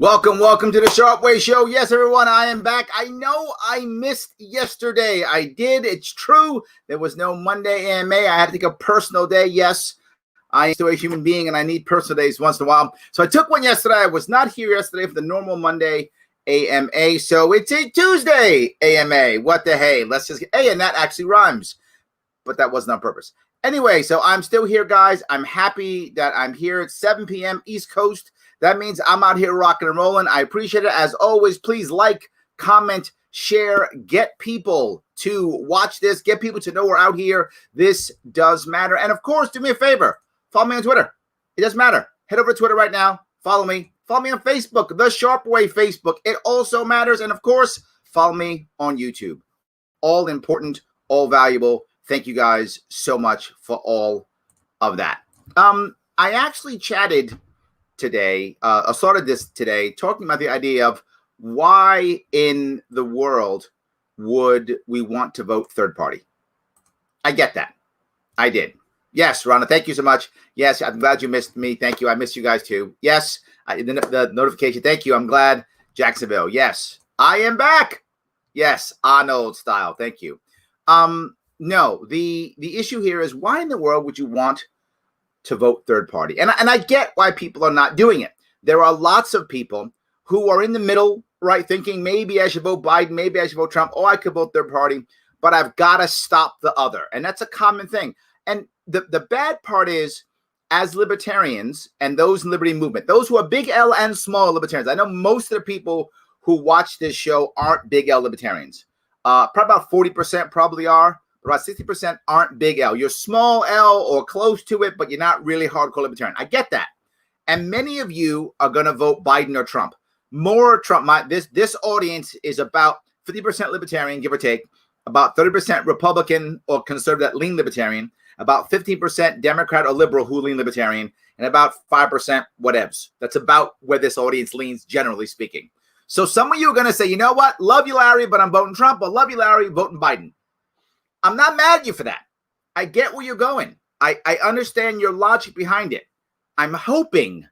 Welcome to the Sharpe Way Show. Yes, everyone, I am back. I know I missed yesterday. I did. It's true. There was no Monday AMA. I had to take a personal day. Yes, I am still a human being, and I need personal days once in a while. So I took one yesterday. I was not here yesterday for the normal Monday AMA. So it's a Tuesday AMA. What the hey? Let's just hey, and that actually rhymes, but that wasn't on purpose. Anyway, so I'm still here, guys. I'm happy that I'm here. It's 7 p.m. East Coast. That means I'm out here rocking and rolling. I appreciate it. As always, please like, comment, share, get people to watch this, get people to know we're out here. This does matter. And of course, do me a favor. Follow me on Twitter. It doesn't matter. Head over to Twitter right now. Follow me. Follow me on Facebook, the Sharpe Way Facebook. It also matters. And of course, follow me on YouTube. All important, all valuable. Thank you guys so much for all of that. I actually chatted today, I started this today talking about the idea of why in the world would we want to vote third party? I get that. I did. Yes, Ronna, thank you so much. Yes, I'm glad you missed me. Thank you. I missed you guys too. Yes, the notification. Thank you. I'm glad. Jacksonville. Yes, I am back. Yes, Arnold style. Thank you. No, the issue here is why in the world would you want to vote third party? And I get why people are not doing it. There are lots of people who are in the middle, right, thinking maybe I should vote Biden, maybe I should vote Trump, oh, I could vote third party, but I've got to stop the other. And that's a common thing. And the bad part is, as libertarians and those in liberty movement, those who are big L and small libertarians, I know most of the people who watch this show aren't big L libertarians. Probably about 40% probably are. About 60% aren't big L. You're small L or close to it, but you're not really hardcore libertarian. I get that. And many of you are going to vote Biden or Trump. More Trump. This audience is about 50% libertarian, give or take, about 30% Republican or conservative lean libertarian, about 15% Democrat or liberal who lean libertarian, and about 5% whatevs. That's about where this audience leans, generally speaking. So some of you are going to say, you know what? Love you, Larry, but I'm voting Trump, or love you, Larry, voting Biden. I'm not mad at you for that. I get where you're going. I understand your logic behind it. I'm hoping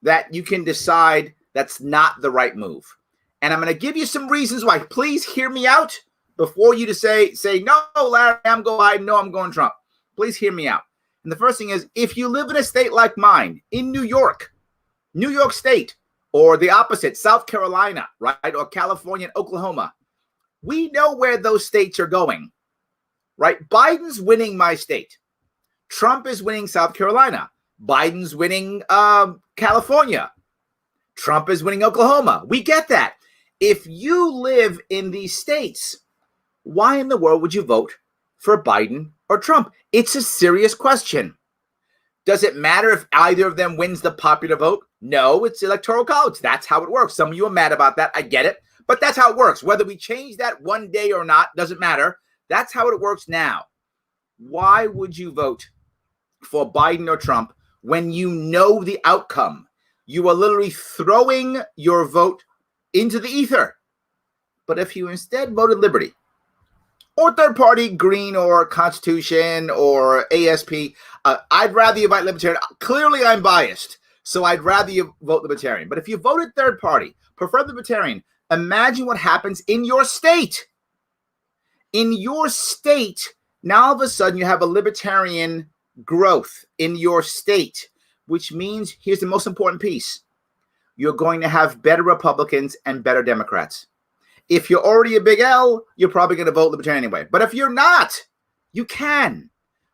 that you can decide that's not the right move. And I'm going to give you some reasons why. Please hear me out before you to say, no, Larry, I'm going Biden. No, I'm going Trump. Please hear me out. And the first thing is, if you live in a state like mine, in New York State, or the opposite, South Carolina, right, or California and Oklahoma, we know where those states are going. Right? Biden's winning my state. Trump is winning South Carolina. Biden's winning California. Trump is winning Oklahoma. We get that. If you live in these states, why in the world would you vote for Biden or Trump? It's a serious question. Does it matter if either of them wins the popular vote? No, it's electoral college. That's how it works. Some of you are mad about that. I get it. But that's how it works. Whether we change that one day or not, doesn't matter. That's how it works now. Why would you vote for Biden or Trump when you know the outcome? You are literally throwing your vote into the ether. But if you instead voted Liberty or third party, Green or Constitution or ASP, I'd rather you vote Libertarian. Clearly, I'm biased, so I'd rather you vote Libertarian. But if you voted third party, prefer Libertarian, imagine what happens in your state. In your state, now all of a sudden you have a libertarian growth in your state, which means here's the most important piece. You're going to have better Republicans and better Democrats. If you're already a big L, you're probably going to vote Libertarian anyway. But if you're not, you can.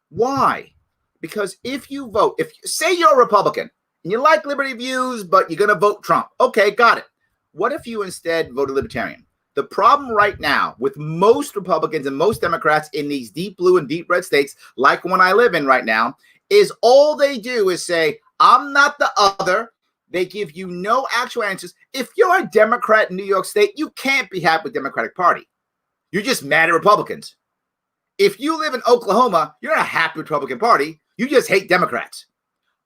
Why? Because if you vote, say you're a Republican and you like liberty views, but you're going to vote Trump. Okay, got it. What if you instead voted Libertarian? The problem right now with most Republicans and most Democrats in these deep blue and deep red states, like one I live in right now, is all they do is say, I'm not the other. They give you no actual answers. If you're a Democrat in New York State, you can't be happy with the Democratic Party. You're just mad at Republicans. If you live in Oklahoma, you're not happy with the Republican Party. You just hate Democrats.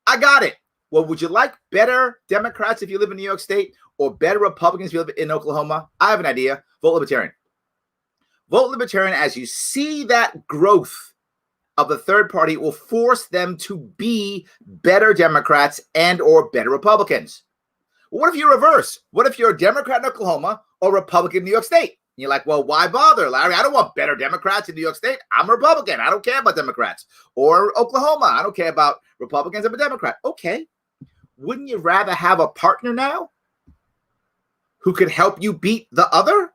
I got it. Well, would you like better Democrats if you live in New York State or better Republicans if you live in Oklahoma? I have an idea. Vote Libertarian. Vote Libertarian as you see that growth of the third party will force them to be better Democrats and or better Republicans. What if you reverse? What if you're a Democrat in Oklahoma or Republican in New York State? And you're like, well, why bother, Larry? I don't want better Democrats in New York State. I'm a Republican. I don't care about Democrats. Or Oklahoma. I don't care about Republicans. I'm a Democrat. Okay. Wouldn't you rather have a partner now who could help you beat the other?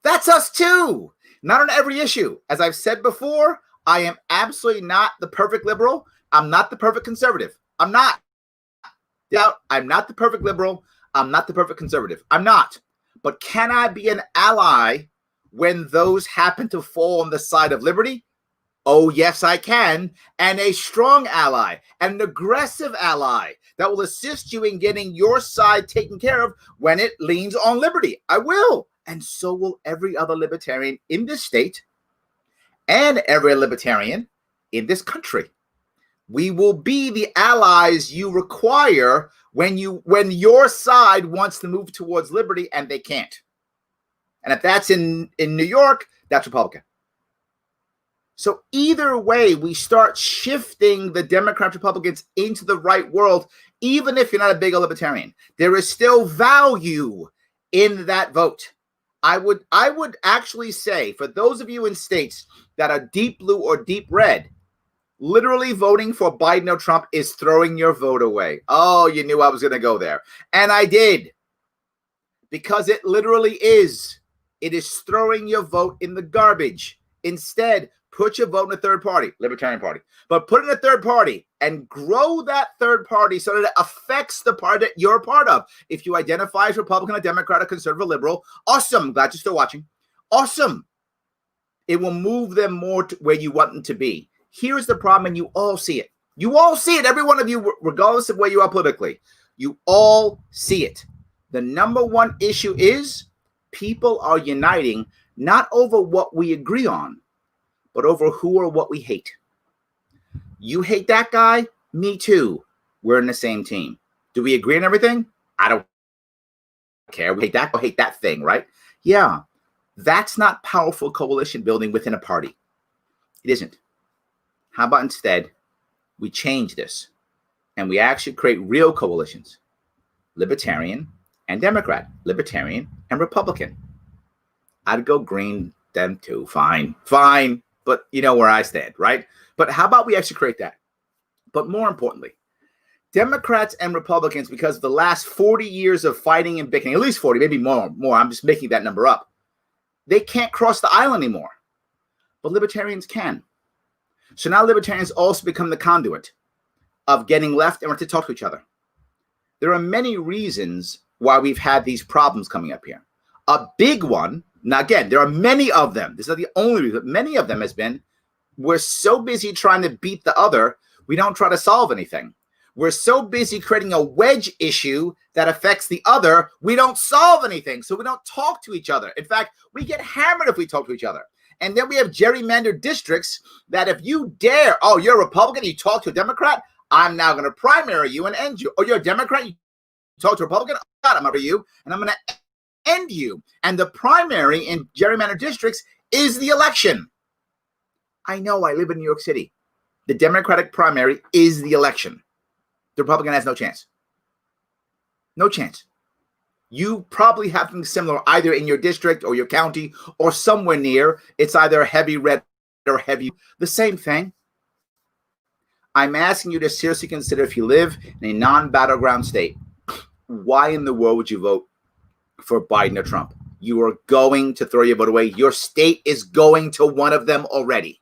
That's us too. Not on every issue. As I've said before, I am absolutely not the perfect liberal. I'm not the perfect conservative. I'm not. I'm not the perfect liberal. I'm not the perfect conservative. I'm not. But can I be an ally when those happen to fall on the side of liberty? Oh, yes, I can. And a strong ally, an aggressive ally that will assist you in getting your side taken care of when it leans on liberty. I will. And so will every other libertarian in this state and every libertarian in this country. We will be the allies you require when your side wants to move towards liberty and they can't. And if that's in New York, that's Republican. So either way, we start shifting the Democrats, Republicans into the right world, even if you're not a big libertarian. There is still value in that vote. I would actually say, for those of you in states that are deep blue or deep red, literally voting for Biden or Trump is throwing your vote away. Oh, you knew I was going to go there. And I did. Because it literally is. It is throwing your vote in the garbage. Instead, put your vote in a third party, Libertarian Party. But put in a third party and grow that third party so that it affects the party that you're a part of. If you identify as Republican, a Democrat, a conservative, a liberal, awesome. Glad you're still watching. Awesome. It will move them more to where you want them to be. Here's the problem, and you all see it. You all see it, every one of you, regardless of where you are politically. You all see it. The number one issue is people are uniting not over what we agree on, but over who or what we hate. You hate that guy? Me too. We're in the same team. Do we agree on everything? I don't care. We hate that or hate that thing, right? Yeah. That's not powerful coalition building within a party. It isn't. How about instead we change this and we actually create real coalitions, Libertarian and Democrat, Libertarian and Republican. I'd go green them too. Fine. But you know where I stand, right? But how about we actually create that? But more importantly, Democrats and Republicans, because of the last 40 years of fighting and bickering, at least 40, maybe more, I'm just making that number up. They can't cross the aisle anymore. But libertarians can. So now libertarians also become the conduit of getting left and right to talk to each other. There are many reasons why we've had these problems coming up here. A big one, now again, there are many of them. This is not the only reason, but many of them has been, we're so busy trying to beat the other, we don't try to solve anything. We're so busy creating a wedge issue that affects the other, we don't solve anything. So we don't talk to each other. In fact, we get hammered if we talk to each other. And then we have gerrymandered districts that if you dare, oh, you're a Republican, you talk to a Democrat, I'm now going to primary you and end you. Oh, you're a Democrat, you talk to a Republican, oh, God, I'm over you, and I'm going to end you. And the primary in gerrymandered districts is the election. I know, I live in New York City. The Democratic primary is the election. The Republican has no chance. No chance. You probably have something similar either in your district or your county or somewhere near. It's either heavy red or heavy. The same thing. I'm asking you to seriously consider, if you live in a non-battleground state, why in the world would you vote for Biden or Trump? You are going to throw your vote away. Your state is going to one of them already.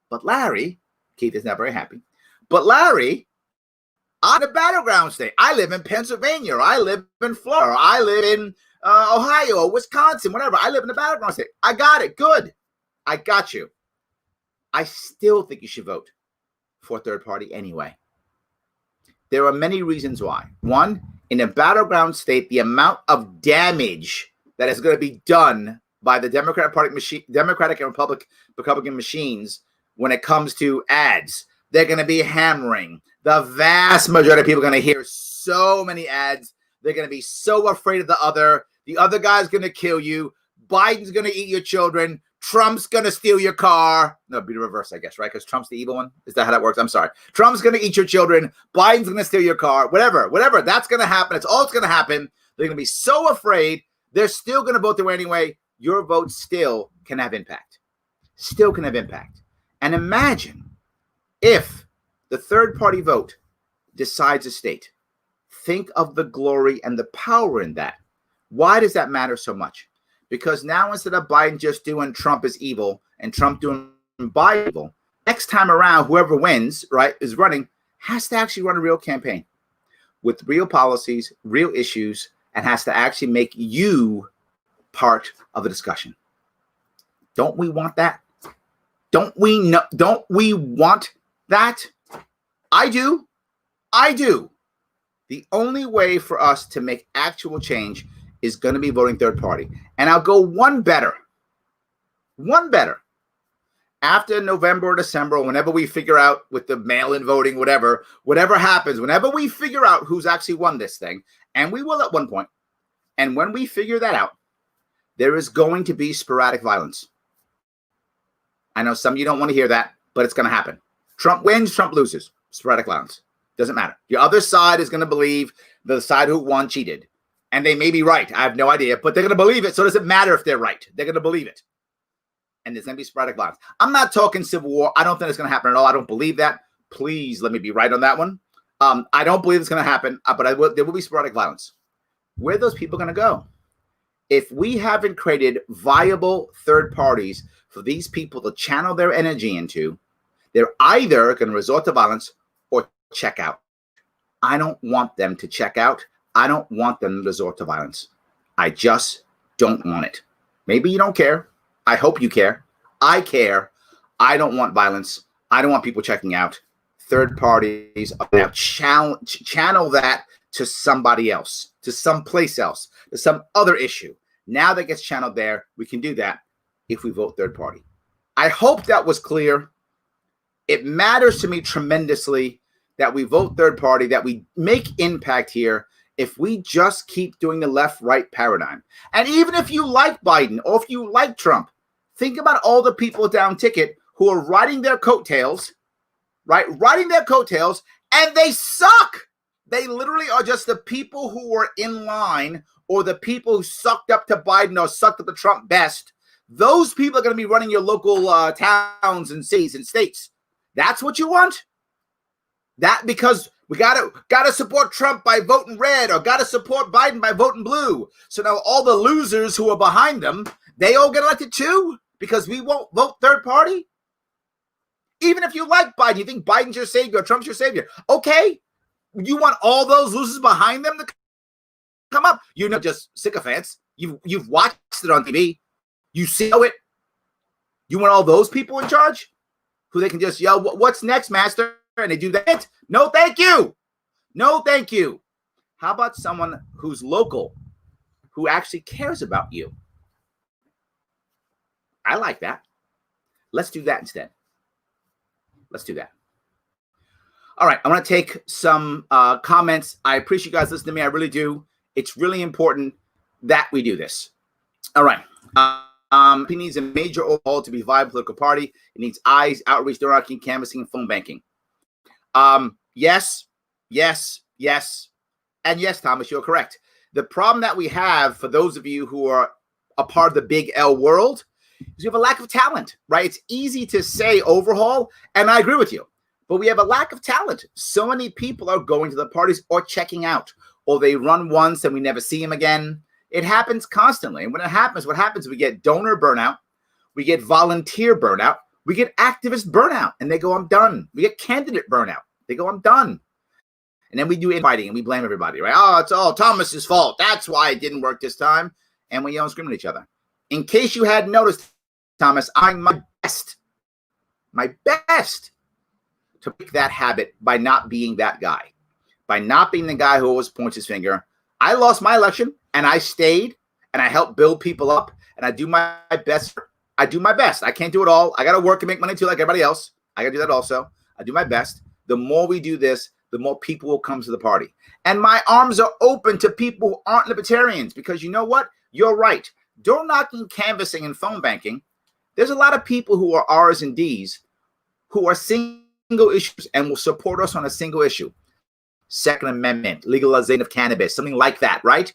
But Larry, Keith is not very happy, but Larry, I'm in a battleground state. I live in Pennsylvania. I live in Florida. I live in Ohio or Wisconsin, whatever. I live in a battleground state. I got it. Good. I got you. I still think you should vote for a third party anyway. There are many reasons why. One, in a battleground state, the amount of damage that is going to be done by the Democratic and Republican machines when it comes to ads, they're going to be hammering. The vast majority of people are going to hear so many ads. They're going to be so afraid of the other. The other guy's going to kill you. Biden's going to eat your children. Trump's going to steal your car. No, it'd be the reverse, I guess, right? Because Trump's the evil one. Is that how that works? I'm sorry. Trump's going to eat your children. Biden's going to steal your car. Whatever. That's going to happen. It's all that's going to happen. They're going to be so afraid. They're still going to vote their way anyway. Your vote still can have impact. Still can have impact. And imagine if the third-party vote decides a state. Think of the glory and the power in that. Why does that matter so much? Because now instead of Biden just doing Trump is evil and Trump doing Biden evil, next time around, whoever wins, right, is running, has to actually run a real campaign with real policies, real issues, and has to actually make you part of the discussion. Don't we want that? Don't we want that? I do. The only way for us to make actual change is going to be voting third party. And I'll go one better. After November or December, whenever we figure out with the mail-in voting, whatever happens, whenever we figure out who's actually won this thing, and we will at one point, and when we figure that out, there is going to be sporadic violence. I know some of you don't want to hear that, but it's going to happen. Trump wins, Trump loses. Sporadic violence. Doesn't matter. The other side is going to believe the side who won cheated. And they may be right. I have no idea, but they're going to believe it. So it doesn't matter if they're right. They're going to believe it. And there's going to be sporadic violence. I'm not talking civil war. I don't think it's going to happen at all. I don't believe that. Please let me be right on that one. I don't believe it's going to happen, but there will be sporadic violence. Where are those people going to go? If we haven't created viable third parties for these people to channel their energy into, they're either going to resort to violence or check out. I don't want them to check out. I don't want them to resort to violence. I just don't want it. Maybe you don't care. I hope you care. I care. I don't want violence. I don't want people checking out. Third parties are now channel that to somebody else, to someplace else, to some other issue. Now that gets channeled there. We can do that if we vote third party. I hope that was clear. It matters to me tremendously that we vote third party, that we make impact here. If we just keep doing the left-right paradigm. And even if you like Biden or if you like Trump, think about all the people down ticket who are riding their coattails, right? Riding their coattails, and they suck. They literally are just the people who were in line or the people who sucked up to Biden or sucked up to Trump best. Those people are going to be running your local towns and cities and states. That's what you want? That because we gotta support Trump by voting red or gotta support Biden by voting blue. So now all the losers who are behind them, they all get elected too because we won't vote third party. Even if you like Biden, you think Biden's your savior, Trump's your savior. Okay, you want all those losers behind them to come up. You're not just sycophants. You've watched it on TV. You see it. You want all those people in charge who they can just yell, "What's next, master?" And they do that. No, thank you. No, thank you. How about someone who's local, who actually cares about you? I like that. Let's do that instead. Let's do that. All right. I want to take some comments. I appreciate you guys listening to me. I really do. It's really important that we do this. All right. He needs a major overhaul to be a viable political party. It needs eyes, outreach, door knocking, canvassing, and phone banking. Yes, and yes, Thomas, you're correct. The problem that we have for those of you who are a part of the big L world is we have a lack of talent, right? It's easy to say overhaul, and I agree with you, but we have a lack of talent. So many people are going to the parties or checking out, or they run once and we never see them again. It happens constantly. And when it happens, what happens? We get donor burnout. We get volunteer burnout. We get activist burnout, and they go, "I'm done." We get candidate burnout. They go, "I'm done." And then we do infighting, and we blame everybody, right? "Oh, it's all Thomas's fault. That's why it didn't work this time." And we yell and scream at each other. In case you hadn't noticed, Thomas, I'm my best to break that habit by not being that guy, by not being the guy who always points his finger. I lost my election, and I stayed, and I helped build people up, and I do my best. I do my best. I can't do it all. I got to work and make money too, like everybody else. I got to do that also. I do my best. The more we do this, the more people will come to the party. And my arms are open to people who aren't libertarians because you know what? You're right. Door knocking, canvassing, and phone banking, There's a lot of people who are R's and D's who are single issues and will support us on a single issue. Second Amendment, legalization of cannabis, something like that, right?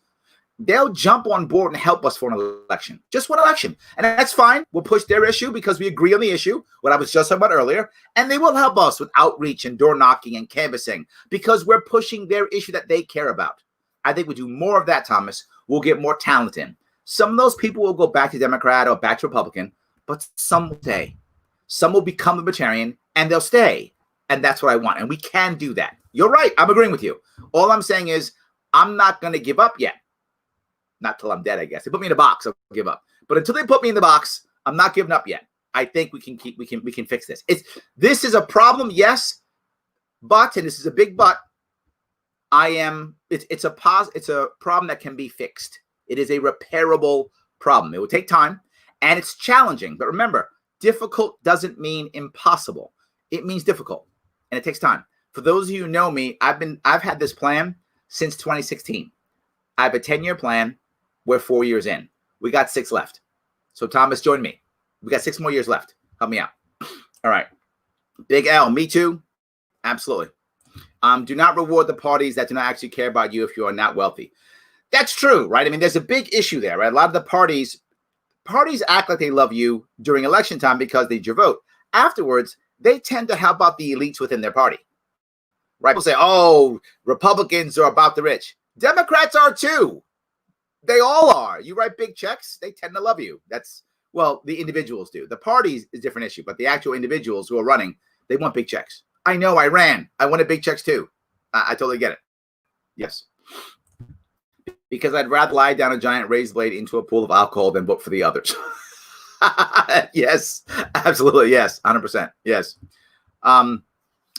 They'll jump on board and help us for an election, just one election. And that's fine. We'll push their issue because we agree on the issue, what I was just talking about earlier. And they will help us with outreach and door knocking and canvassing because we're pushing their issue that they care about. I think we do more of that, Thomas. We'll get more talent in. Some of those people will go back to Democrat or back to Republican, but some will stay. Some will become Libertarian and they'll stay. And that's what I want. And we can do that. You're right. I'm agreeing with you. All I'm saying is I'm not going to give up yet. Not till I'm dead, I guess. They put me in a box, I'll give up. But until they put me in the box, I'm not giving up yet. I think we can fix this. This is a problem, yes, but, and this is a big but, it's a problem that can be fixed. It is a repairable problem. It will take time and it's challenging. But remember, difficult doesn't mean impossible. It means difficult and it takes time. For those of you who know me, I've had this plan since 2016. I have a 10-year plan. We're 4 years in. We got 6 left. So Thomas, join me. We got 6 more years left. Help me out. All right. Big L, me too. Absolutely. Do not reward the parties that do not actually care about you if you are not wealthy. That's true, right? I mean, there's a big issue there, right? A lot of the parties act like they love you during election time because they need your vote. Afterwards, they tend to help out the elites within their party. Right? People say, oh, Republicans are about the rich. Democrats are too. They all are. You write big checks, they tend to love you. Well, the individuals do. The parties is a different issue, but the actual individuals who are running, they want big checks. I know, I ran. I wanted big checks too. I totally get it. Yes. Because I'd rather lie down a giant razor blade into a pool of alcohol than vote for the others. Yes, absolutely. Yes, 100%. Yes.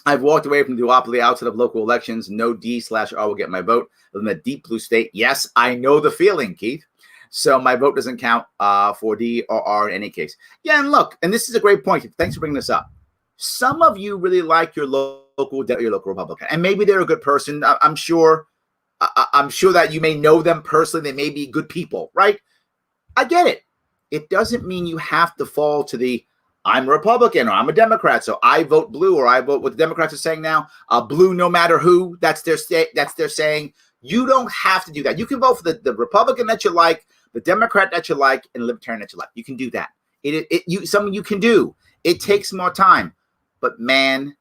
I've walked away from the duopoly outside of local elections. No D/R will get my vote. I live in a deep blue state. Yes, I know the feeling, Keith. So my vote doesn't count for D or R in any case. Yeah, and look, and this is a great point. Thanks for bringing this up. Some of you really like your local Republican, and maybe they're a good person. I'm sure that you may know them personally. They may be good people, right? I get it. It doesn't mean you have to fall to the I'm a Republican or I'm a Democrat, so I vote blue, or I vote what the Democrats are saying now, blue no matter who. That's their saying. You don't have to do that. You can vote for the Republican that you like, the Democrat that you like, and the Libertarian that you like. You can do that. Something you can do. It takes more time, but man,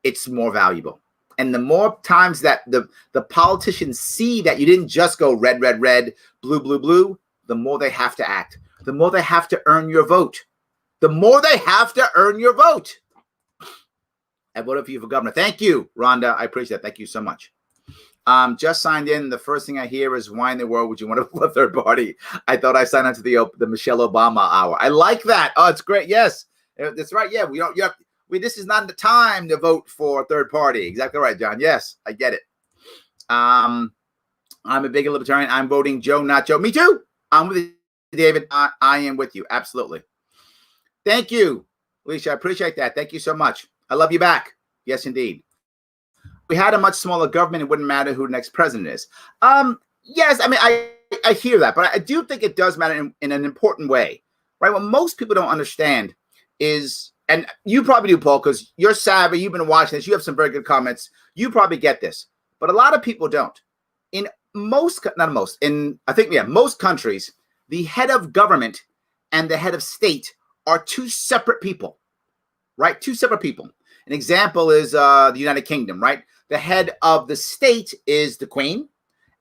it's more valuable. And the more times that the politicians see that you didn't just go red, red, red, blue, blue, blue, the more they have to act. The more they have to earn your vote. The more they have to earn your vote. I voted for you for governor. Thank you, Rhonda. I appreciate that. Thank you so much. Just signed in. The first thing I hear is, why in the world would you want to vote for a third party? I thought I signed on to the Michelle Obama hour. I like that. Oh, it's great. Yes, that's right. Yeah, this is not the time to vote for a third party. Exactly right, John. Yes, I get it. I'm a big Libertarian. I'm voting Joe, not Joe. Me too. I'm with you, David. I am with you. Absolutely. Thank you, Alicia. I appreciate that. Thank you so much. I love you back. Yes, indeed. We had a much smaller government. It wouldn't matter who the next president is. Yes, I mean, I hear that, but I do think it does matter in an important way, right? What most people don't understand is, and you probably do, Paul, because you're savvy. You've been watching this. You have some very good comments. You probably get this, but a lot of people don't. In most countries, the head of government and the head of state are two separate people, right? Two separate people. An example is the United Kingdom, right? The head of the state is the Queen,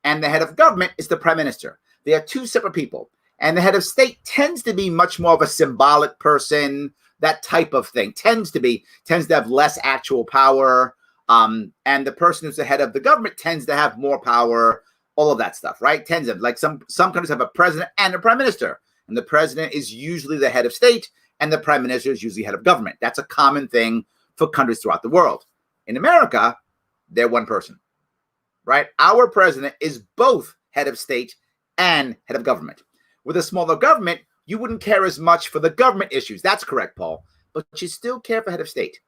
and the head of government is the Prime Minister. They are two separate people. And the head of state tends to be much more of a symbolic person, that type of thing. Tends to have less actual power. And the person who's the head of the government tends to have more power, all of that stuff, right? Tends to, like some countries have a president and a prime minister. And the president is usually the head of state, and the prime minister is usually head of government. That's a common thing for countries throughout the world. In America, they're one person, right? Our president is both head of state and head of government. With a smaller government, you wouldn't care as much for the government issues. That's correct, Paul. But you still care for head of state,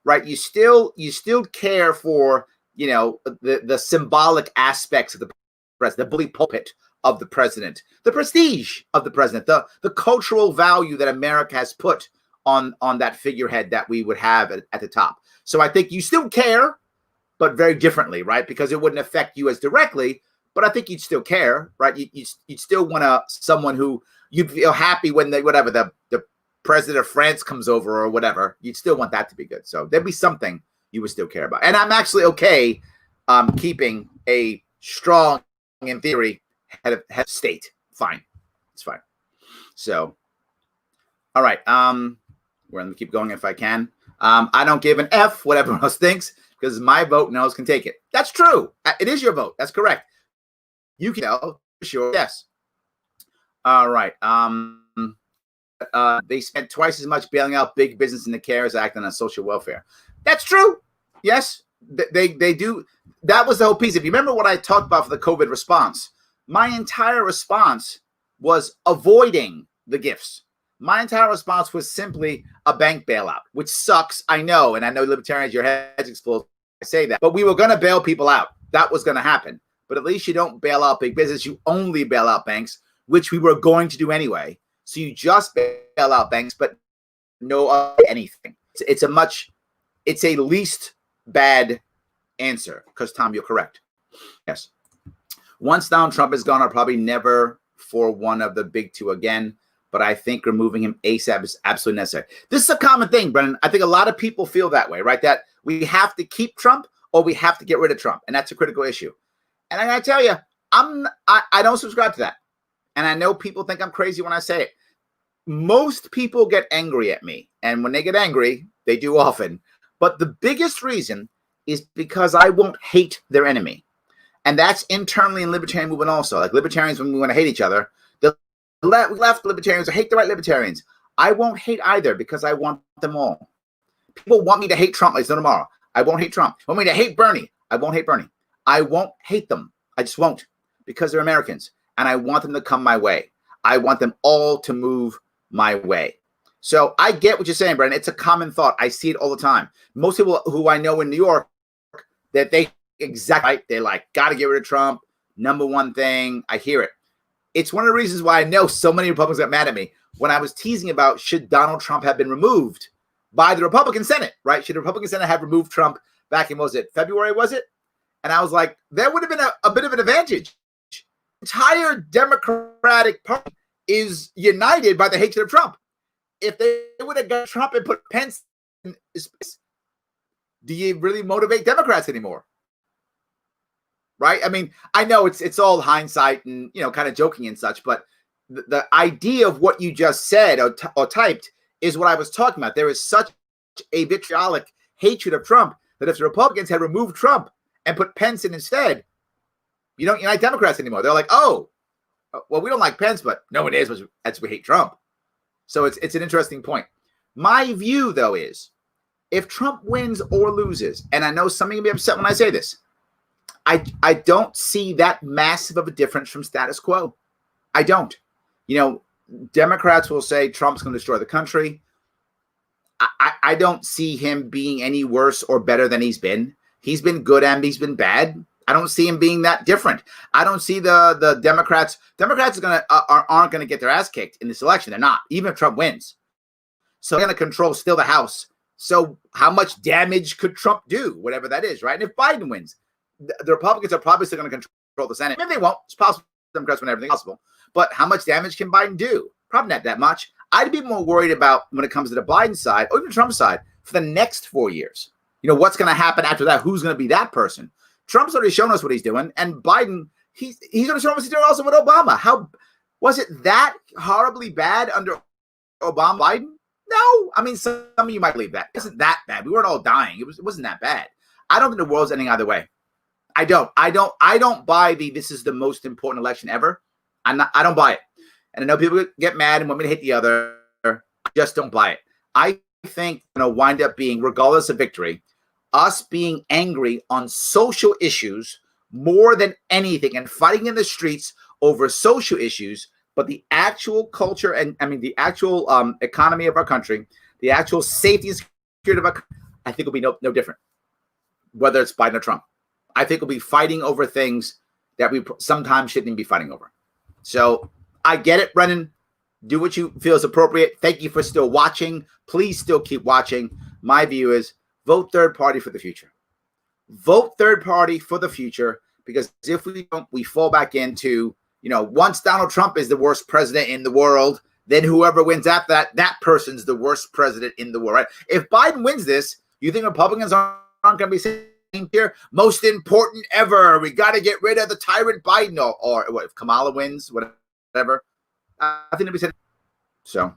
right? You still care for, the symbolic aspects of the president, the bully pulpit of the president, the prestige of the president, the cultural value that America has put on that figurehead that we would have at the top. So I think you still care, but very differently, right? Because it wouldn't affect you as directly, but I think you'd still care, right? You'd still want someone who you'd feel happy when the president of France comes over or whatever. You'd still want that to be good. So there'd be something you would still care about. And I'm actually okay keeping a strong, in theory, head of state. Fine. It's fine. So, all right. We're going to keep going if I can. I don't give an F what everyone else thinks because my vote, no one else can take it. That's true. It is your vote. That's correct. You can tell for sure. Yes. All right. They spent twice as much bailing out big business in the CARES Act and on social welfare. That's true. Yes, they do. That was the whole piece. If you remember what I talked about for the COVID response, my entire response was avoiding the gifts. My entire response was simply a bank bailout, which sucks. I know. And I know libertarians, your heads explode. I say that. But we were going to bail people out. That was going to happen. But at least you don't bail out big business. You only bail out banks, which we were going to do anyway. So you just bail out banks, but no anything. It's a least bad answer because, Tom, you're correct. Yes. Once Donald Trump is gone, I'll probably never for one of the big two again. But I think removing him ASAP is absolutely necessary. This is a common thing, Brennan. I think a lot of people feel that way, right? That we have to keep Trump or we have to get rid of Trump. And that's a critical issue. And I got to tell you, I don't subscribe to that. And I know people think I'm crazy when I say it. Most people get angry at me. And when they get angry, they do often. But the biggest reason is because I won't hate their enemy. And that's internally in libertarian movement also. Like libertarians, when we want to hate each other, the left libertarians hate the right libertarians. I won't hate either because I want them all. People want me to hate Trump like so tomorrow. I won't hate Trump. Want me to hate Bernie. I won't hate Bernie. I won't hate them. I just won't because they're Americans. And I want them to come my way. I want them all to move my way. So I get what you're saying, Brennan. It's a common thought. I see it all the time. Most people who I know in New York, that they exactly right. They're like, got to get rid of Trump. Number one thing. I hear it. It's one of the reasons why I know so many Republicans got mad at me when I was teasing about should Donald Trump have been removed by the Republican Senate, right? Should the Republican Senate have removed Trump back in, February, was it? And I was like, there would have been a bit of an advantage. The entire Democratic Party is united by the hatred of Trump. If they would have got Trump and put Pence in his place, do you really motivate Democrats anymore? Right? I mean, I know it's all hindsight and, kind of joking and such, but the idea of what you just said or typed is what I was talking about. There is such a vitriolic hatred of Trump that if the Republicans had removed Trump and put Pence in instead, you don't unite Democrats anymore. They're like, oh, well, we don't like Pence, but no one is, as we hate Trump. So it's an interesting point. My view, though, is if Trump wins or loses, and I know some of you will be upset when I say this, I don't see that massive of a difference from status quo. I don't. Democrats will say Trump's going to destroy the country. I don't see him being any worse or better than he's been. He's been good and he's been bad. I don't see him being that different. I don't see the Democrats. Democrats aren't going to get their ass kicked in this election. They're not, even if Trump wins. So they're going to control still the House. So how much damage could Trump do? Whatever that is, right? And if Biden wins, the Republicans are probably still going to control the Senate. Maybe they won't. It's possible. Democrats win everything possible. But how much damage can Biden do? Probably not that much. I'd be more worried about when it comes to the Biden side or even Trump side for the next 4 years. What's going to happen after that? Who's going to be that person? Trump's already shown us what he's doing. And Biden, he's going to show us what he's doing also with Obama. How was it that horribly bad under Obama? Biden? No. I mean, some of you might believe that. It wasn't that bad. We weren't all dying. It wasn't that bad. I don't think the world's ending either way. I don't buy this is the most important election ever. I don't buy it. And I know people get mad and want me to hit the other. I just don't buy it. I think wind up being, regardless of victory, us being angry on social issues more than anything and fighting in the streets over social issues, but the actual culture and the actual economy of our country, the actual safety and security of our country, I think will be no different, whether it's Biden or Trump. I think we'll be fighting over things that we sometimes shouldn't even be fighting over. So I get it, Brennan. Do what you feel is appropriate. Thank you for still watching. Please still keep watching. My view is vote third party for the future. Vote third party for the future, because if we don't, we fall back into, once Donald Trump is the worst president in the world, then whoever wins after that person's the worst president in the world, right? If Biden wins this, you think Republicans aren't going to be saying here, most important ever, we got to get rid of the tyrant Biden, or what, if Kamala wins, whatever. I think they'll be saying. So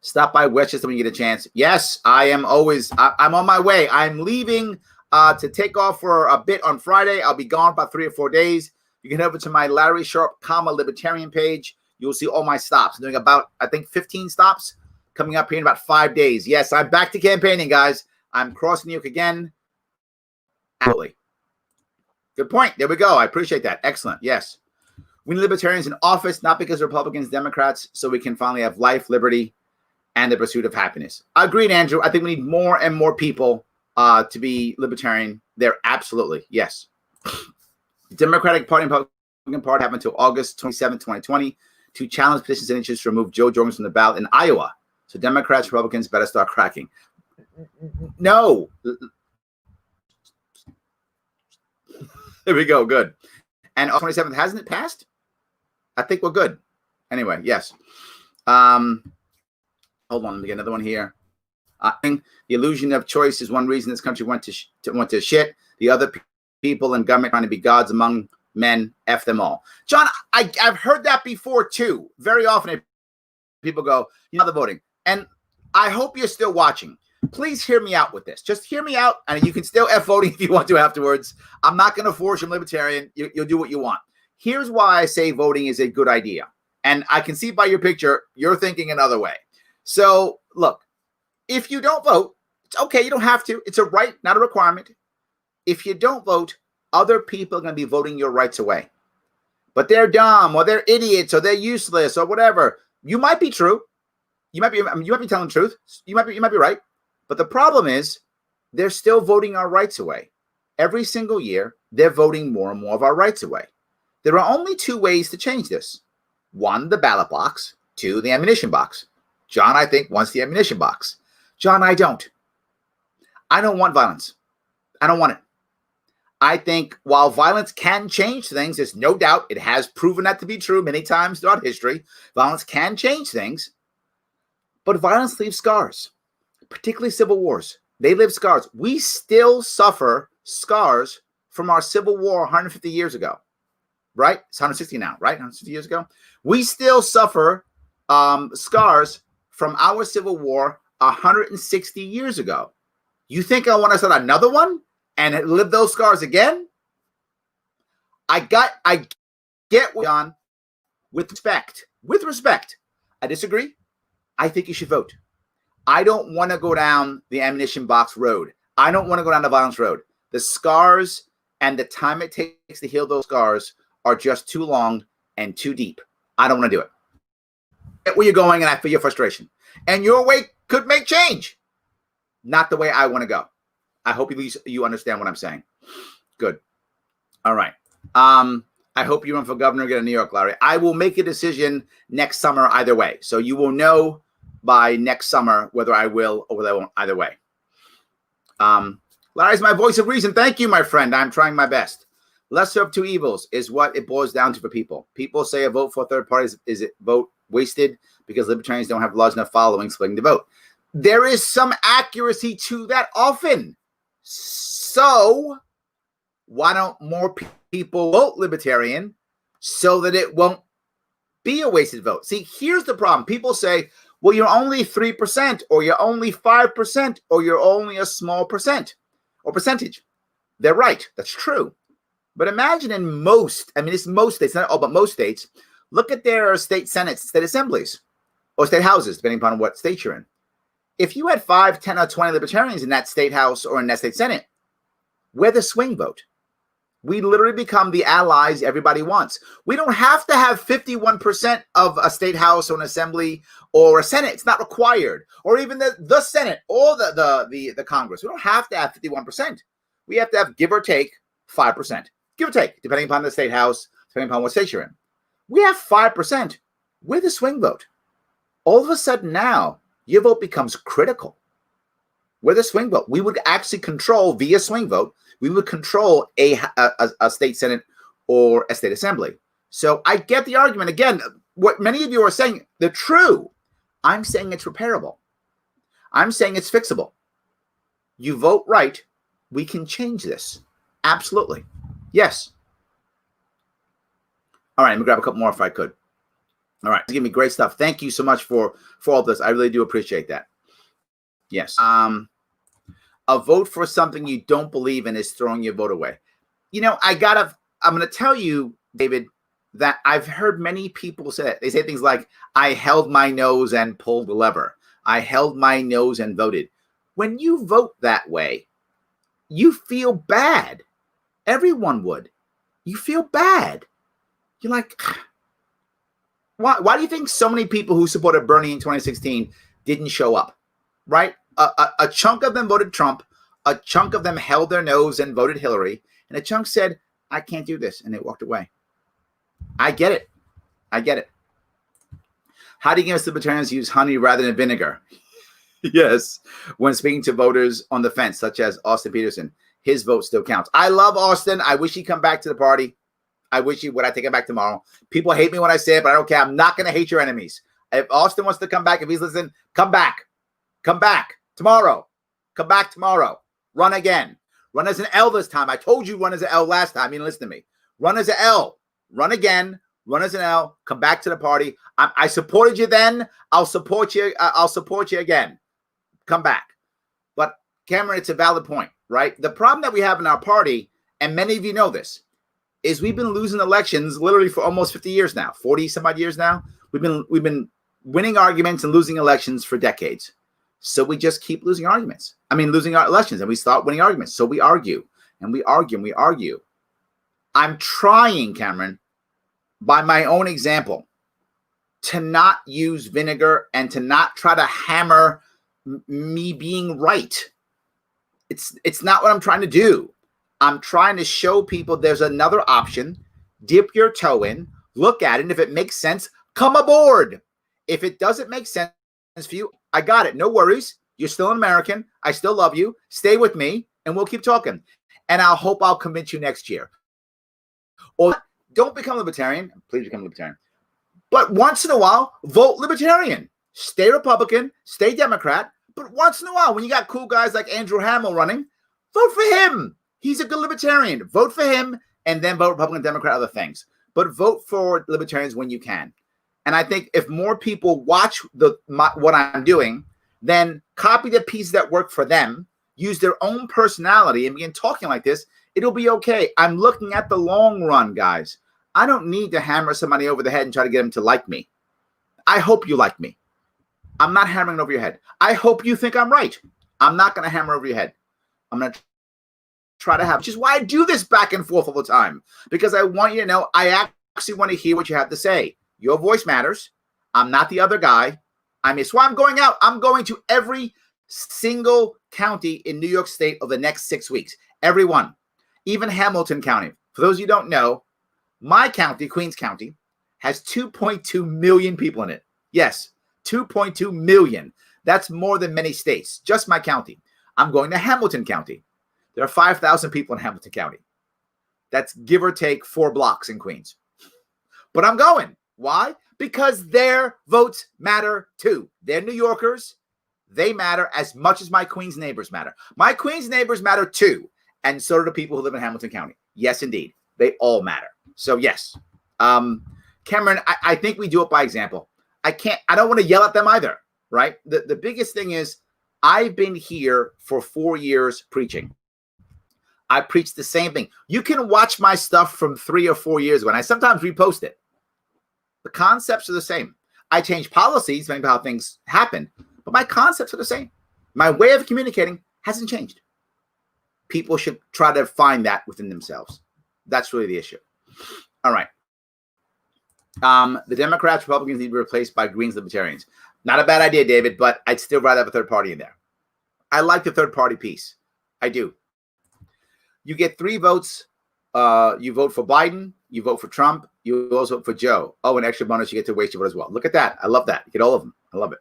stop by Westchester when you get a chance. Yes, I'm on my way. I'm leaving to take off for a bit on Friday. I'll be gone about 3 or 4 days. You can head over to my Larry Sharpe, Libertarian page. You'll see all my stops. I'm doing about, I think, 15 stops coming up here in about 5 days. Yes, I'm back to campaigning, guys. I'm crossing New York again. Absolutely. Good point. There we go. I appreciate that. Excellent. Yes. We need libertarians in office, not because of Republicans, Democrats, so we can finally have life, liberty, and the pursuit of happiness. Agreed, Andrew. I think we need more and more people to be libertarian there. Absolutely. Yes. The Democratic Party and Republican Party have until August 27, 2020 to challenge petitions and issues to remove Joe Jorgensen from the ballot in Iowa. So Democrats, Republicans better start cracking. No. There we go. Good. And on 27th, hasn't it passed? I think we're good. Anyway, yes. Hold on. Let me get another one here. I think the illusion of choice is one reason this country went to shit. The other people in government trying to be gods among men, F them all. John, I've heard that before too. Very often people go, the voting. And I hope you're still watching. Please hear me out with this. Just hear me out, and you can still F voting if you want to afterwards. I'm not going to force you, libertarian. You'll do what you want. Here's why I say voting is a good idea. And I can see by your picture, you're thinking another way. So look, if you don't vote, it's okay. You don't have to. It's a right, not a requirement. If you don't vote, other people are going to be voting your rights away. But they're dumb, or they're idiots, or they're useless, or whatever. You might be true. You might be telling the truth. You might be right. But the problem is they're still voting our rights away. Every single year, they're voting more and more of our rights away. There are only 2 ways to change this. 1, the ballot box. 2, the ammunition box. John, I think, wants the ammunition box. John, I don't. I don't want violence. I don't want it. I think while violence can change things, there's no doubt it has proven that to be true many times throughout history. Violence can change things, but violence leaves scars, particularly civil wars. They leave scars. We still suffer scars from our Civil War 150 years ago, right? It's 160 now, right? 160 years ago. We still suffer scars from our Civil War 160 years ago. You think I want to start another one and live those scars again? I get what on with respect. With respect. I disagree. I think you should vote. I don't want to go down the ammunition box road. I don't want to go down the violence road. The scars and the time it takes to heal those scars are just too long and too deep. I don't want to do it. Get where you're going, and I feel your frustration. And your way could make change. Not the way I want to go. I hope you understand what I'm saying. Good. All right. I hope you run for governor, get to New York, Larry. I will make a decision next summer either way. So you will know by next summer whether I will or whether I won't either way. Larry's my voice of reason. Thank you, my friend. I'm trying my best. Lesser of two evils is what it boils down to for people. People say a vote for third parties is a vote wasted because libertarians don't have large enough following splitting the vote. There is some accuracy to that often. So why don't more people vote libertarian so that it won't be a wasted vote? See, here's the problem. People say, well, you're only 3%, or you're only 5%, or you're only a small percent or percentage. They're right. That's true. But imagine in it's most states, not all, but most states, look at their state senates, state assemblies, or state houses, depending upon what state you're in. If you had 5, 10, or 20 libertarians in that state house or in that state senate, we're the swing vote. We literally become the allies everybody wants. We don't have to have 51% of a state house or an assembly or a senate. It's not required. Or even the Senate or the Congress. We don't have to have 51%. We have to have, give or take, 5%. Give or take, depending upon the state house, depending upon what state you're in. We have 5%. We're the swing vote. All of a sudden now, your vote becomes critical. We're the swing vote. We would actually control, via swing vote, we would control a state senate or a state assembly. So I get the argument. Again, what many of you are saying, they're true. I'm saying it's repairable. I'm saying it's fixable. You vote right, we can change this. Absolutely. Yes. All right, let me grab a couple more if I could. All right, give me great stuff. Thank you so much for all this. I really do appreciate that. Yes. A vote for something you don't believe in is throwing your vote away. You know, I'm going to tell you, David, that I've heard many people say that. They say things like, I held my nose and pulled the lever. I held my nose and voted. When you vote that way, you feel bad. Everyone would. You feel bad. You're like, why do you think so many people who supported Bernie in 2016 didn't show up, right? A chunk of them voted Trump. A chunk of them held their nose and voted Hillary. And a chunk said, I can't do this. And they walked away. I get it. I get it. How do you get libertarians to use honey rather than vinegar? Yes. When speaking to voters on the fence, such as Austin Peterson, his vote still counts. I love Austin. I wish he'd come back to the party. I wish he would. I take him back tomorrow. People hate me when I say it, but I don't care. I'm not going to hate your enemies. If Austin wants to come back, if he's listening, come back. Come back tomorrow. Come back tomorrow. Run again. Run as an L this time. I told you run as an L last time. You didn't listen to me. Run as an L. Run again. Run as an L. Come back to the party. I supported you then. I'll support you. I'll support you again. Come back. But Cameron, it's a valid point, right? The problem that we have in our party, and many of you know this, is we've been losing elections literally for almost 50 years now, 40 some odd years now. We've been winning arguments and losing elections for decades. So we just keep losing arguments. Losing our elections, and we start winning arguments. So we argue and we argue and we argue. I'm trying, Cameron, by my own example, to not use vinegar and to not try to hammer me being right. It's not what I'm trying to do. I'm trying to show people there's another option. Dip your toe in, look at it, and if it makes sense, come aboard. If it doesn't make sense for you, I got it. No worries. You're still an American. I still love you. Stay with me, and we'll keep talking. And I'll hope I'll convince you next year. Or don't become a libertarian. Please become a libertarian. But once in a while, vote libertarian. Stay Republican. Stay Democrat. But once in a while, when you got cool guys like Andrew Hamill running, vote for him. He's a good libertarian. Vote for him and then vote Republican, Democrat, other things. But vote for libertarians when you can. And I think if more people watch what I'm doing, then copy the pieces that work for them, use their own personality, and begin talking like this, it'll be okay. I'm looking at the long run, guys. I don't need to hammer somebody over the head and try to get them to like me. I hope you like me. I'm not hammering over your head. I hope you think I'm right. I'm not going to hammer over your head. I'm going to try to have, which is why I do this back and forth all the time, because I want you to know I actually want to hear what you have to say. Your voice matters. I'm not the other guy. So I'm going out. I'm going to every single county in New York State over the next 6 weeks. Every one. Even Hamilton County. For those of you who don't know, my county, Queens County, has 2.2 million people in it. Yes, 2.2 million. That's more than many states. Just my county. I'm going to Hamilton County. There are 5,000 people in Hamilton County. That's give or take 4 blocks in Queens. But I'm going. Why? Because their votes matter too. They're New Yorkers. They matter as much as my Queens neighbors matter. My Queens neighbors matter too. And so do the people who live in Hamilton County. Yes, indeed. They all matter. So yes. Cameron, I think we do it by example. I don't want to yell at them either, right? The biggest thing is I've been here for 4 years preaching. I preach the same thing. You can watch my stuff from 3 or 4 years ago, and I sometimes repost it. The concepts are the same. I change policies depending on how things happen, but my concepts are the same. My way of communicating hasn't changed. People should try to find that within themselves. That's really the issue. All right. The Democrats, Republicans need to be replaced by Greens, Libertarians. Not a bad idea, David, but I'd still rather have a third party in there. I like the third party piece. I do. You get 3 votes You vote for Biden, you vote for Trump, you also vote for Joe. Oh, an extra bonus, you get to waste your vote as well. Look at that. I love that. You get all of them. I love it.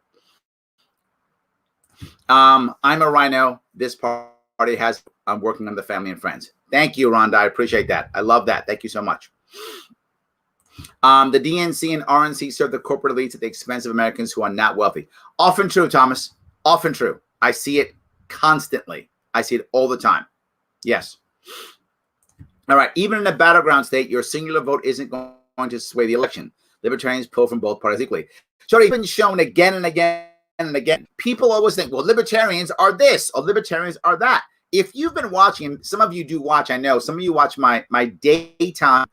I'm a rhino. This party has, I'm working on the family and friends. Thank you, Rhonda. I appreciate that. I love that. Thank you so much. The DNC and RNC serve the corporate elites at the expense of Americans who are not wealthy. Often true, Thomas. Often true. I see it constantly. I see it all the time. Yes. All right. Even in a battleground state, your singular vote isn't going to sway the election. Libertarians pull from both parties equally. So it's been shown again and again and again. People always think, well, libertarians are this or libertarians are that. If you've been watching, some of you do watch, I know, some of you watch my daytime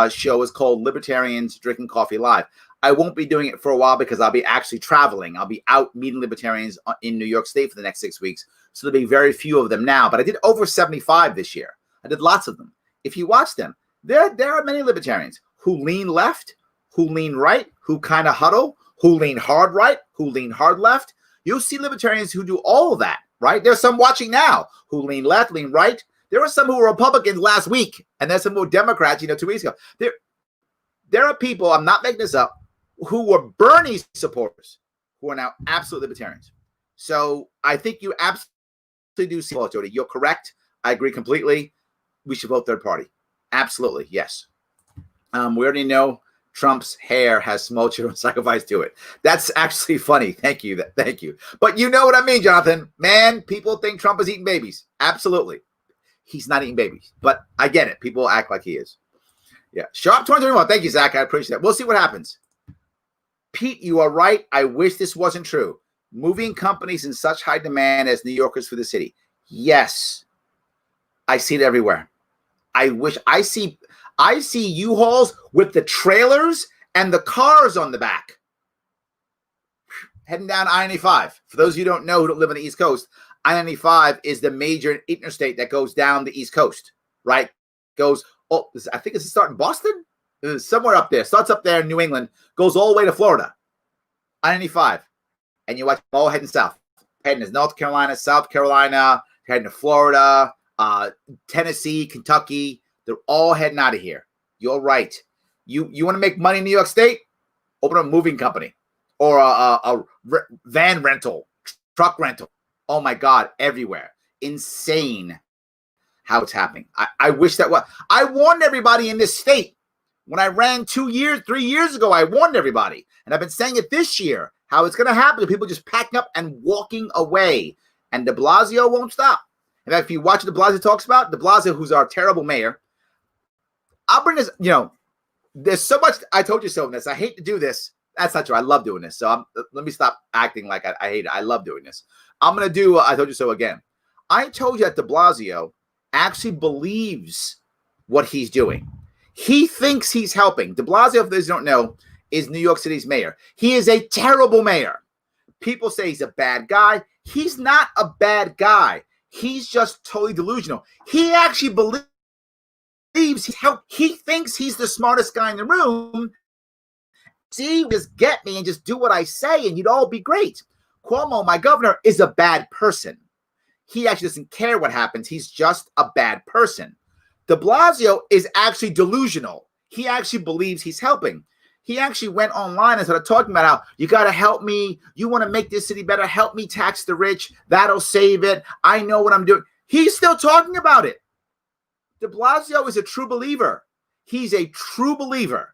show is called Libertarians Drinking Coffee Live. I won't be doing it for a while because I'll be actually traveling. I'll be out meeting libertarians in New York State for the next 6 weeks. So there'll be very few of them now, but I did over 75 this year. I did lots of them. If you watch them, there are many libertarians who lean left, who lean right, who kind of huddle, who lean hard right, who lean hard left. You'll see libertarians who do all of that, right? There's some watching now who lean left, lean right. There were some who were Republicans last week, and there's some who were Democrats, 2 weeks ago. There are people, I'm not making this up, who were Bernie supporters who are now absolute libertarians. So I think you absolutely do see volatility. You're correct. I agree completely. We should vote third party. Absolutely, yes. We already know Trump's hair has small children sacrificed to it. That's actually funny. Thank you. Thank you. But you know what I mean, Jonathan. Man, people think Trump is eating babies. Absolutely. He's not eating babies. But I get it. People act like he is. Yeah. Sharpe 2021. Thank you, Zach. I appreciate that. We'll see what happens. Pete, you are right. I wish this wasn't true. Moving companies in such high demand as New Yorkers for the city. Yes. I see it everywhere. I wish I see U-Hauls with the trailers and the cars on the back heading down I-95. For those of you who don't know, who don't live on the East Coast, I-95 is the major interstate that goes down the East Coast, right? Goes, I think it's starting in Boston? It's somewhere up there. Starts up there in New England, goes all the way to Florida. I-95. And you watch them all heading south. Heading to North Carolina, South Carolina, heading to Florida, Tennessee, Kentucky. They're all heading out of here. You're right. You want to make money in New York State? Open a moving company or a van rental, truck rental. Oh my God, everywhere. Insane how it's happening. I wish that was. I warned everybody in this state when I ran 3 years ago. I warned everybody, and I've been saying it this year how it's going to happen to people just packing up and walking away. And De Blasio won't stop. In fact, if you watch what De Blasio talks about, De Blasio, who's our terrible mayor, I'll bring this, there's so much, I told you so in this. I hate to do this. That's not true. I love doing this. So let me stop acting like I hate it. I love doing this. I'm going to do, I told you so again. I told you that De Blasio actually believes what he's doing. He thinks he's helping. De Blasio, if those who don't know, is New York City's mayor. He is a terrible mayor. People say he's a bad guy. He's not a bad guy. He's just totally delusional. He actually believes he thinks he's the smartest guy in the room. See, just get me and just do what I say and you'd all be great. Cuomo, my governor, is a bad person. He actually doesn't care what happens. He's just a bad person. De Blasio is actually delusional. He actually believes he's helping. He actually went online and started talking about how you got to help me. You want to make this city better. Help me tax the rich. That'll save it. I know what I'm doing. He's still talking about it. De Blasio is a true believer. He's a true believer.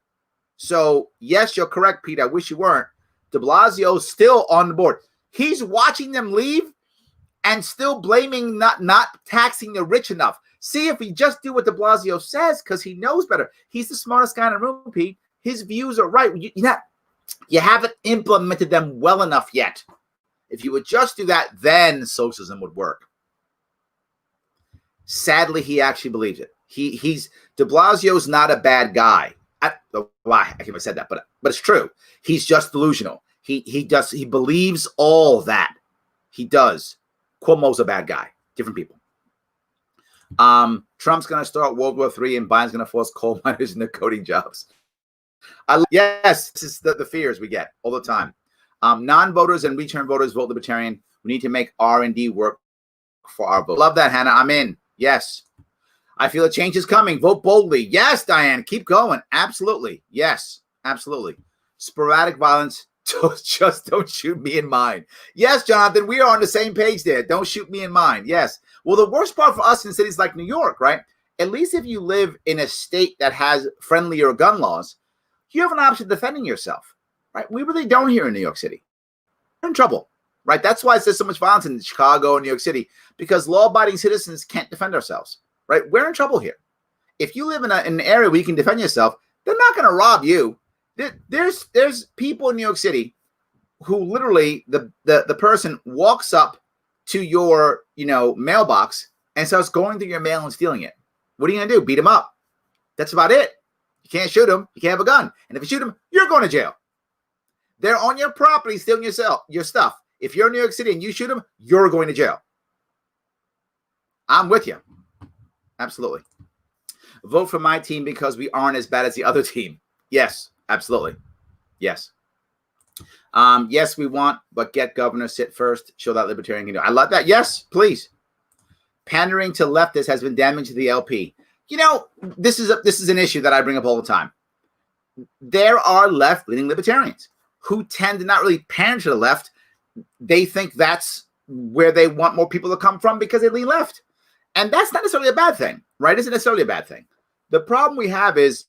So, yes, you're correct, Pete. I wish you weren't. De Blasio's still on the board. He's watching them leave and still blaming not taxing the rich enough. See, if he just do what De Blasio says, because he knows better. He's the smartest guy in the room, Pete. His views are right. You haven't implemented them well enough yet. If you would just do that, then socialism would work. Sadly, he actually believes it. He's De Blasio's not a bad guy. I can't have said that, but it's true. He's just delusional. He believes all that. He does. Cuomo's a bad guy. Different people. Trump's going to start World War III and Biden's going to force coal miners into coding jobs. Yes, this is the fears we get all the time. Non-voters and return voters vote Libertarian. We need to make R&D work for our vote. Love that, Hannah. I'm in. Yes. I feel a change is coming. Vote boldly. Yes, Diane, keep going. Absolutely. Yes, absolutely. Sporadic violence. Just don't shoot me in mine. Yes, Jonathan, we are on the same page there. Don't shoot me in mine. Yes. Well, the worst part for us in cities like New York, right? At least if you live in a state that has friendlier gun laws, you have an option of defending yourself, right? We really don't here in New York City. We're in trouble, right? That's why there's so much violence in Chicago and New York City, because law-abiding citizens can't defend ourselves, right? We're in trouble here. If you live in an area where you can defend yourself, they're not going to rob you. There's people in New York City who literally the person walks up to your mailbox and starts going through your mail and stealing it. What are you going to do? Beat him up. That's about it. You can't shoot him. You can't have a gun. And if you shoot him, you're going to jail. They're on your property stealing your stuff. If you're in New York City and you shoot them, you're going to jail. I'm with you. Absolutely. Vote for my team because we aren't as bad as the other team. Yes, absolutely. Yes. Yes, we want, but get governor sit first. Show that Libertarian can do. I love that. Yes, please. Pandering to leftists has been damaging to the LP. This is an issue that I bring up all the time. There are left-leaning libertarians who tend to not really pander to the left. They think that's where they want more people to come from because they lean left. And that's not necessarily a bad thing, right? Isn't necessarily a bad thing. The problem we have is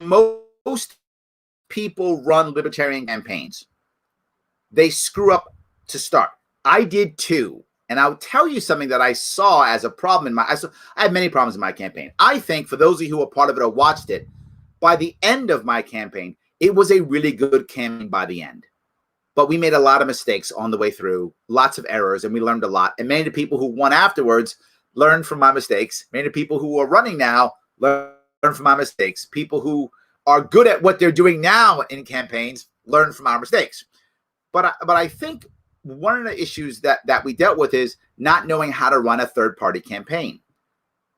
most people run libertarian campaigns. They screw up to start. I did too. And I'll tell you something that I saw as a problem I had many problems in my campaign. I think for those of you who were part of it or watched it, by the end of my campaign, it was a really good campaign by the end. But we made a lot of mistakes on the way through, lots of errors, and we learned a lot. And many of the people who won afterwards learned from my mistakes. Many of the people who are running now learn from my mistakes. People who are good at what they're doing now in campaigns learn from our mistakes. But I think one of the issues that we dealt with is not knowing how to run a third-party campaign.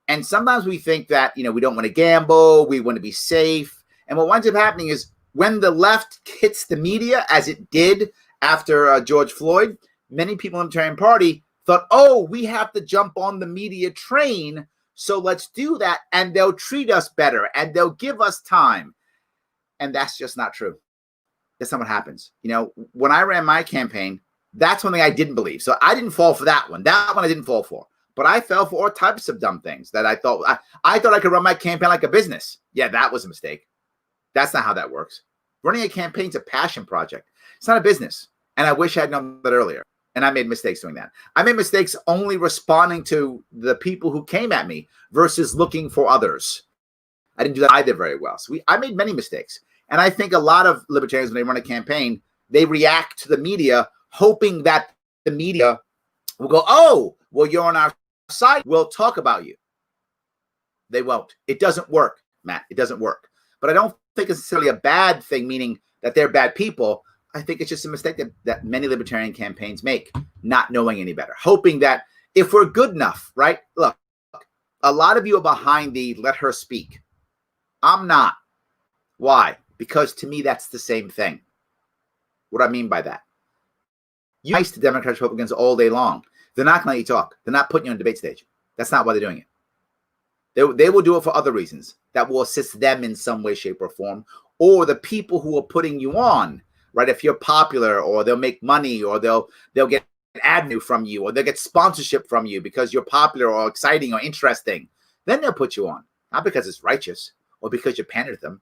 And sometimes we think that, we don't want to gamble, we want to be safe. And what winds up happening is when the left hits the media, as it did after George Floyd, many people in the Libertarian Party thought, oh, we have to jump on the media train, so let's do that, and they'll treat us better, and they'll give us time. And that's just not true. That's not what happens. When I ran my campaign, that's one thing I didn't believe. So I didn't fall for that one. That one I didn't fall for. But I fell for all types of dumb things that I thought I could run my campaign like a business. Yeah, that was a mistake. That's not how that works. Running a campaign is a passion project. It's not a business. And I wish I had known that earlier. And I made mistakes doing that. I made mistakes only responding to the people who came at me versus looking for others. I didn't do that either very well. So I made many mistakes. And I think a lot of libertarians, when they run a campaign, they react to the media hoping that the media will go, oh, well, you're on our side. We'll talk about you. They won't. It doesn't work, Matt. It doesn't work. But I don't think it's necessarily a bad thing, meaning that they're bad people. I think it's just a mistake that many libertarian campaigns make, not knowing any better, hoping that if we're good enough, right? Look, a lot of you are behind the let her speak. I'm not. Why? Because to me, that's the same thing. What do I mean by that? You nice to Democrats, Republicans all day long. They're not going to let you talk. They're not putting you on the debate stage. That's not why they're doing it. They will do it for other reasons that will assist them in some way, shape, or form. Or the people who are putting you on, right? If you're popular, or they'll make money, or they'll get an avenue from you, or they'll get sponsorship from you because you're popular or exciting or interesting. Then they'll put you on. Not because it's righteous or because you pander to them.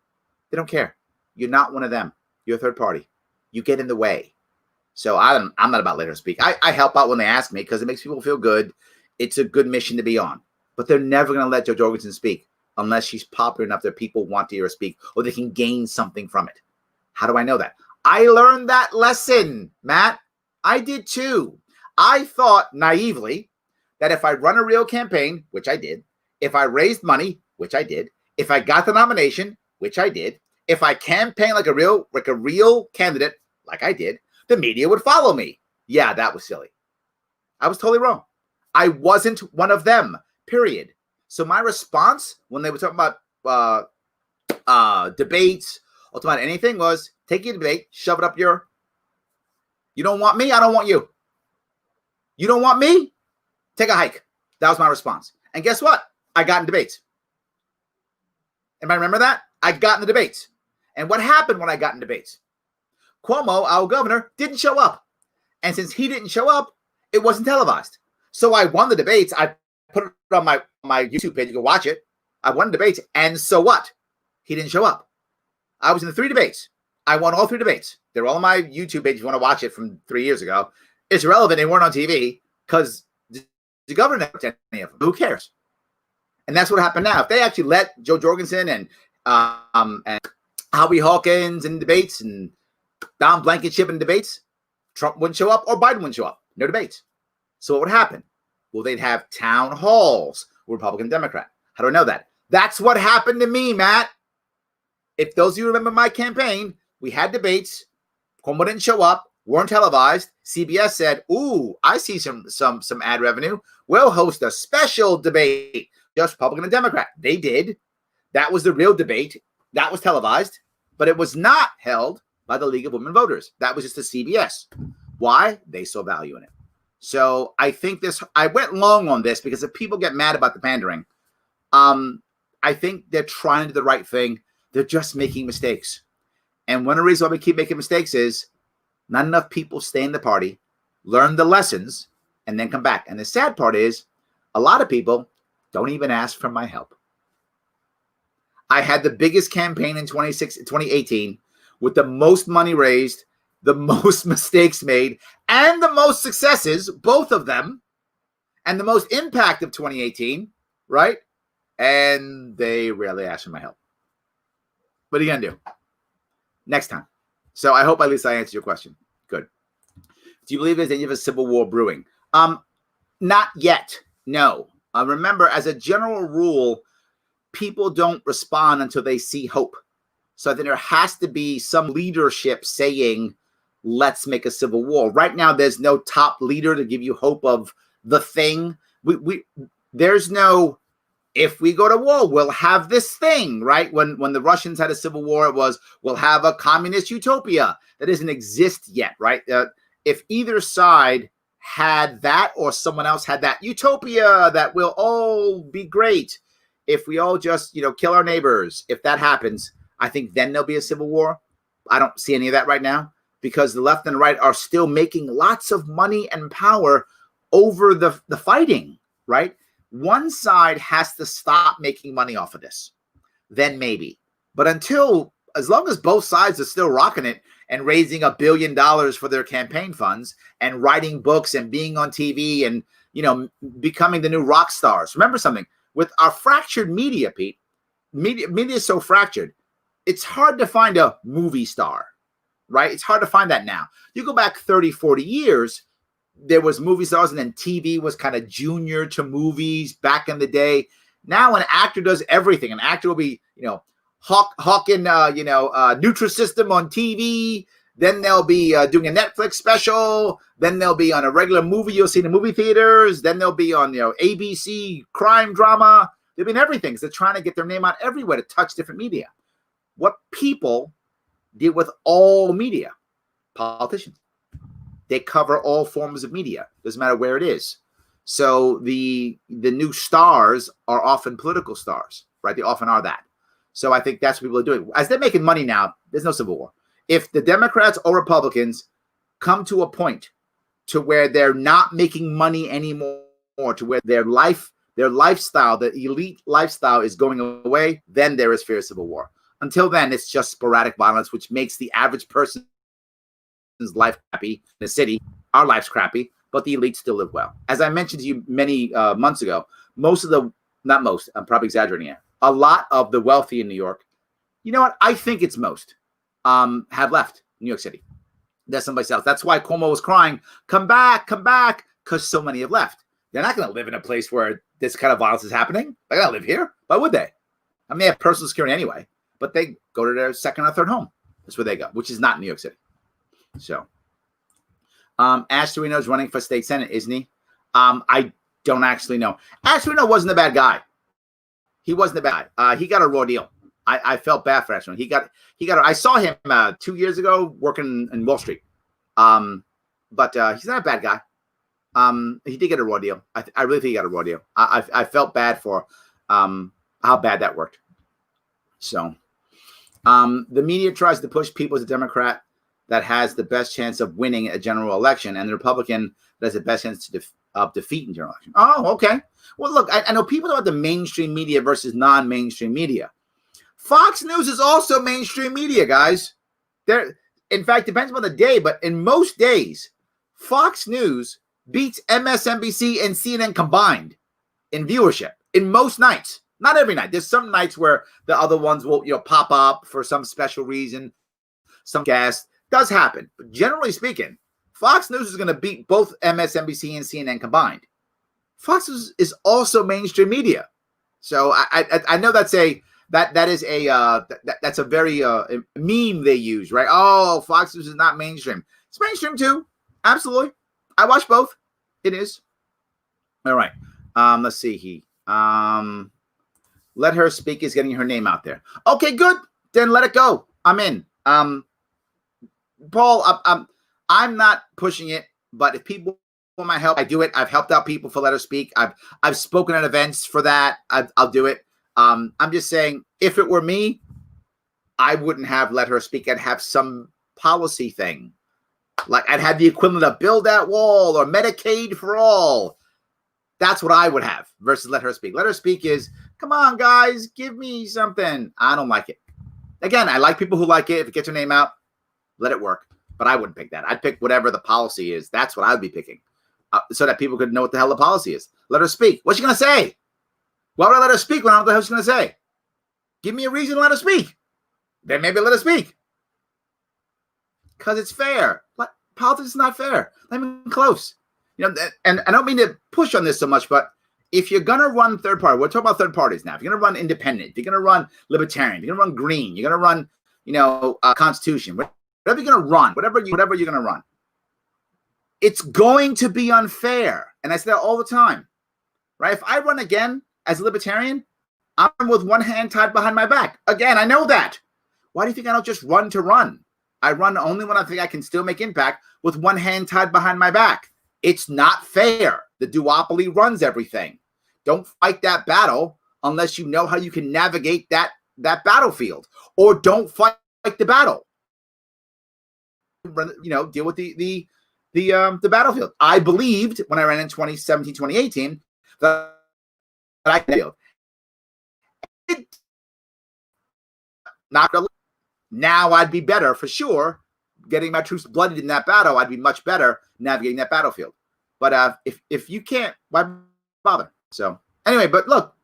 They don't care. You're not one of them. You're a third party. You get in the way. So I'm not about let her speak. I help out when they ask me because it makes people feel good. It's a good mission to be on. But they're never going to let Jo Jorgensen speak unless she's popular enough that people want to hear her speak or they can gain something from it. How do I know that? I learned that lesson, Matt. I did too. I thought naively that if I run a real campaign, which I did, if I raised money, which I did, if I got the nomination, which I did, if I campaigned like a real candidate, like I did, the media would follow me. Yeah, that was silly. I was totally wrong. I wasn't one of them, period. So my response when they were talking about debates or talking about anything was, take your debate, shove it up your, you don't want me, I don't want you. You don't want me? Take a hike. That was my response. And guess what? I got in debates. Anybody remember that? I got in the debates. And what happened when I got in debates? Cuomo, our governor, didn't show up. And since he didn't show up, it wasn't televised. So I won the debates. I put it on my YouTube page. You can watch it. I won the debates. And so what? He didn't show up. I was in the 3 debates. I won all 3 debates. They're all on my YouTube page if you want to watch it from 3 years ago. It's relevant. They weren't on TV because the governor never did any of them. Who cares? And that's what happened now. If they actually let Joe Jorgensen and Howie Hawkins in debates and Don Blankenship in debates, Trump wouldn't show up or Biden wouldn't show up. No debates. So what would happen? Well, they'd have town halls, Republican and Democrat. How do I know that? That's what happened to me, Matt. If those of you remember my campaign, we had debates. Cuomo didn't show up, weren't televised. CBS said, ooh, I see some ad revenue. We'll host a special debate, just Republican and Democrat. They did. That was the real debate. That was televised, but it was not held by the League of Women Voters. That was just the CBS. Why? They saw value in it. So I think I went long on this because if people get mad about the pandering, I think they're trying to do the right thing. They're just making mistakes. And one of the reasons why we keep making mistakes is not enough people stay in the party, learn the lessons, and then come back. And the sad part is a lot of people don't even ask for my help. I had the biggest campaign in 2018 with the most money raised, the most mistakes made, and the most successes, both of them, and the most impact of 2018, right? And they rarely ask for my help. What are you going to do? Next time. So I hope at least I answered your question. Good. Do you believe there's any of a civil war brewing? Not yet. No. Remember, as a general rule, people don't respond until they see hope. So I think there has to be some leadership saying, let's make a civil war. Right now, there's no top leader to give you hope of the thing. There's no, if we go to war, we'll have this thing, right? When the Russians had a civil war, it was, we'll have a communist utopia. That doesn't exist yet, right? If either side had that or someone else had that utopia that will all be great, if we all just, kill our neighbors, if that happens, I think then there'll be a civil war. I don't see any of that right now because the left and the right are still making lots of money and power over the fighting, right? One side has to stop making money off of this. Then maybe. But as long as both sides are still rocking it and raising $1 billion for their campaign funds and writing books and being on TV and, becoming the new rock stars. Remember something, with our fractured media, Pete, media is so fractured. It's hard to find a movie star, right? It's hard to find that now. You go back 30, 40 years, there was movie stars and then TV was kind of junior to movies back in the day. Now an actor does everything. An actor will be, hawking, Nutrisystem on TV. Then they'll be doing a Netflix special. Then they'll be on a regular movie you'll see in the movie theaters. Then they'll be on, ABC crime drama. They've been everything. So they're trying to get their name out everywhere to touch different media. What people deal with all media? Politicians. They cover all forms of media. Doesn't matter where it is. So the new stars are often political stars, right? They often are that. So I think that's what people are doing. As they're making money now, there's no civil war. If the Democrats or Republicans come to a point to where they're not making money anymore, to where their lifestyle, the elite lifestyle is going away, then there is fear of civil war. Until then, it's just sporadic violence, which makes the average person's life crappy. In the city, our life's crappy, but the elite still live well. As I mentioned to you many months ago, not most, I'm probably exaggerating here, a lot of the wealthy in New York, you know what? I think it's most, have left New York City. That's someplace else. That's why Cuomo was crying, come back, because so many have left. They're not going to live in a place where this kind of violence is happening. They're going to live here. Why would they? I mean, they have personal security anyway, but they go to their second or third home. That's where they go, which is not New York City. So, Ash Torino is running for state senate, isn't he? I don't actually know. Ash Torino wasn't a bad guy. He wasn't a bad guy. He got a raw deal. I felt bad for Ash Torino. I saw him 2 years ago working in Wall Street. But he's not a bad guy. He did get a raw deal. I really think he got a raw deal. I felt bad for how bad that worked. So the media tries to push people as a Democrat that has the best chance of winning a general election, and the Republican that has the best chance of defeating general election. Oh, okay. Well, look, I know people about the mainstream media versus non-mainstream media. Fox News is also mainstream media, guys. In fact, depends on the day, but in most days, Fox News beats MSNBC and CNN combined in viewership in most nights. Not every night. There's some nights where the other ones will, pop up for some special reason, some guest. Does happen. But generally speaking, Fox News is going to beat both MSNBC and CNN combined. Fox News is also mainstream media. So I know that's a very meme they use, right? Oh, Fox News is not mainstream. It's mainstream too. Absolutely. I watch both. It is. All right. Let's see. Let her speak is getting her name out there. Okay, good. Then let it go. I'm in. Paul, I'm not pushing it, but if people want my help, I do it. I've helped out people for Let Her Speak. I've spoken at events for that. I'll do it. I'm just saying, if it were me, I wouldn't have Let Her Speak. I'd have some policy thing. Like I'd have the equivalent of Build That Wall or Medicaid for All. That's what I would have versus Let Her Speak. Let Her Speak is, come on, guys, give me something. I don't like it. Again, I like people who like it. If it gets your name out, let it work. But I wouldn't pick that. I'd pick whatever the policy is. That's what I'd be picking so that people could know what the hell the policy is. Let her speak. What's she going to say? Why would I let her speak when I don't know what the hell she's going to say? Give me a reason to let her speak. Then maybe let her speak. Because it's fair. But politics is not fair. Not even close. And I don't mean to push on this so much, but if you're going to run third party, we're talking about third parties now. If you're going to run independent, if you're going to run libertarian, if you're going to run green, you're going to run, Constitution, whatever you're going to run, whatever you're going to run, it's going to be unfair. And I say that all the time, right? If I run again as a libertarian, I'm with one hand tied behind my back. Again, I know that. Why do you think I don't just run to run? I run only when I think I can still make impact with one hand tied behind my back. It's not fair. The duopoly runs everything. Don't fight that battle unless you know how you can navigate that battlefield, or don't fight the battle. Deal with the battlefield. I believed when I ran in 2017, 2018 that I could deal. Not really. Now I'd be better for sure. Getting my troops blooded in that battle, I'd be much better navigating that battlefield. But if you can't, why bother? So anyway, but look,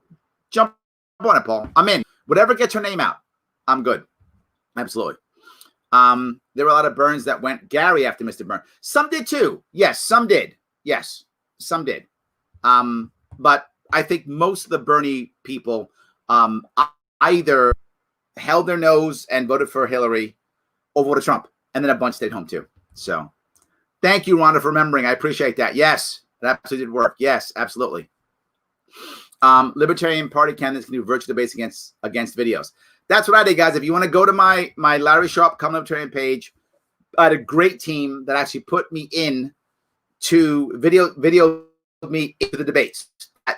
jump on it, Paul. I'm in. Whatever gets her name out, I'm good. Absolutely. There were a lot of Burns that went Gary after Mr. Burns. Some did too. Yes, some did. Yes, some did. But I think most of the Bernie people either held their nose and voted for Hillary or voted Trump. And then a bunch stayed home too. So thank you, Rhonda, for remembering. I appreciate that. Yes, it absolutely did work. Yes, absolutely. Libertarian Party candidates can do virtual debates against videos. That's what I did, guys. If you want to go to my Larry Sharpe Come Libertarian page, I had a great team that actually put me in to video me into the debates that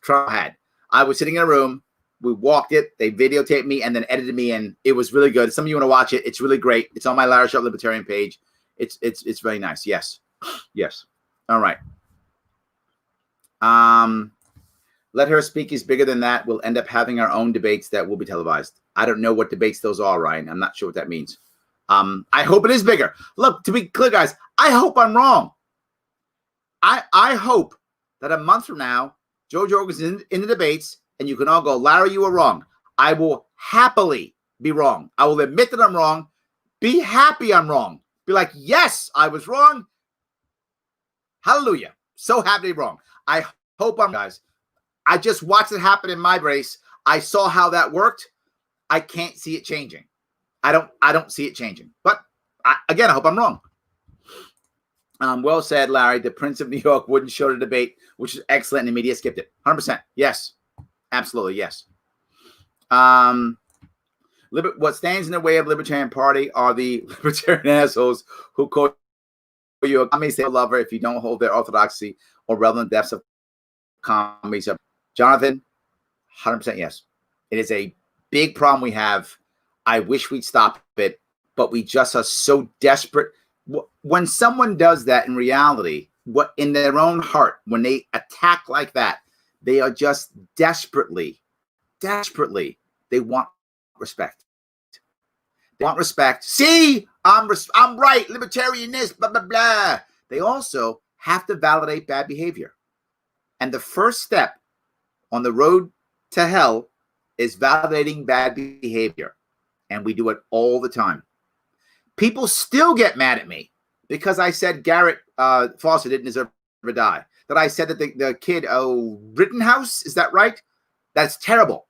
Trump had. I was sitting in a room. We walked it. They videotaped me and then edited me in. It was really good. Some of you want to watch it. It's really great. It's on my Larry Sharpe Libertarian page. It's very nice. Yes. Yes. All right. Let Her Speak is bigger than that. We'll end up having our own debates that will be televised. I don't know what debates those are, Ryan. I'm not sure what that means. I hope it is bigger. Look, to be clear, guys, I hope I'm wrong. I hope that a month from now, Joe Rogan's in the debates, and you can all go, Larry, you were wrong. I will happily be wrong. I will admit that I'm wrong. Be happy I'm wrong. Be like, yes, I was wrong. Hallelujah. So happy to be wrong. I hope I'm, guys. I just watched it happen in my race. I saw how that worked. I can't see it changing. I don't see it changing. But again, I hope I'm wrong. Well said, Larry. The Prince of New York wouldn't show the debate, which is excellent, and the media skipped it. 100%. Yes. Absolutely, yes. What stands in the way of Libertarian Party are the libertarian assholes who call you a communist lover if you don't hold their orthodoxy or relevant depths of communism. Jonathan, 100% yes. It is a big problem we have. I wish we'd stop it, but we just are so desperate. When someone does that in reality, what in their own heart, when they attack like that, they are just desperately, they want respect. They want respect. See, I'm right. Libertarian this, blah, blah, blah. They also have to validate bad behavior. And the first step on the road to hell is validating bad behavior. And we do it all the time. People still get mad at me because I said Garrett Foster didn't deserve to die. That I said that the kid, Rittenhouse, is that right? That's terrible.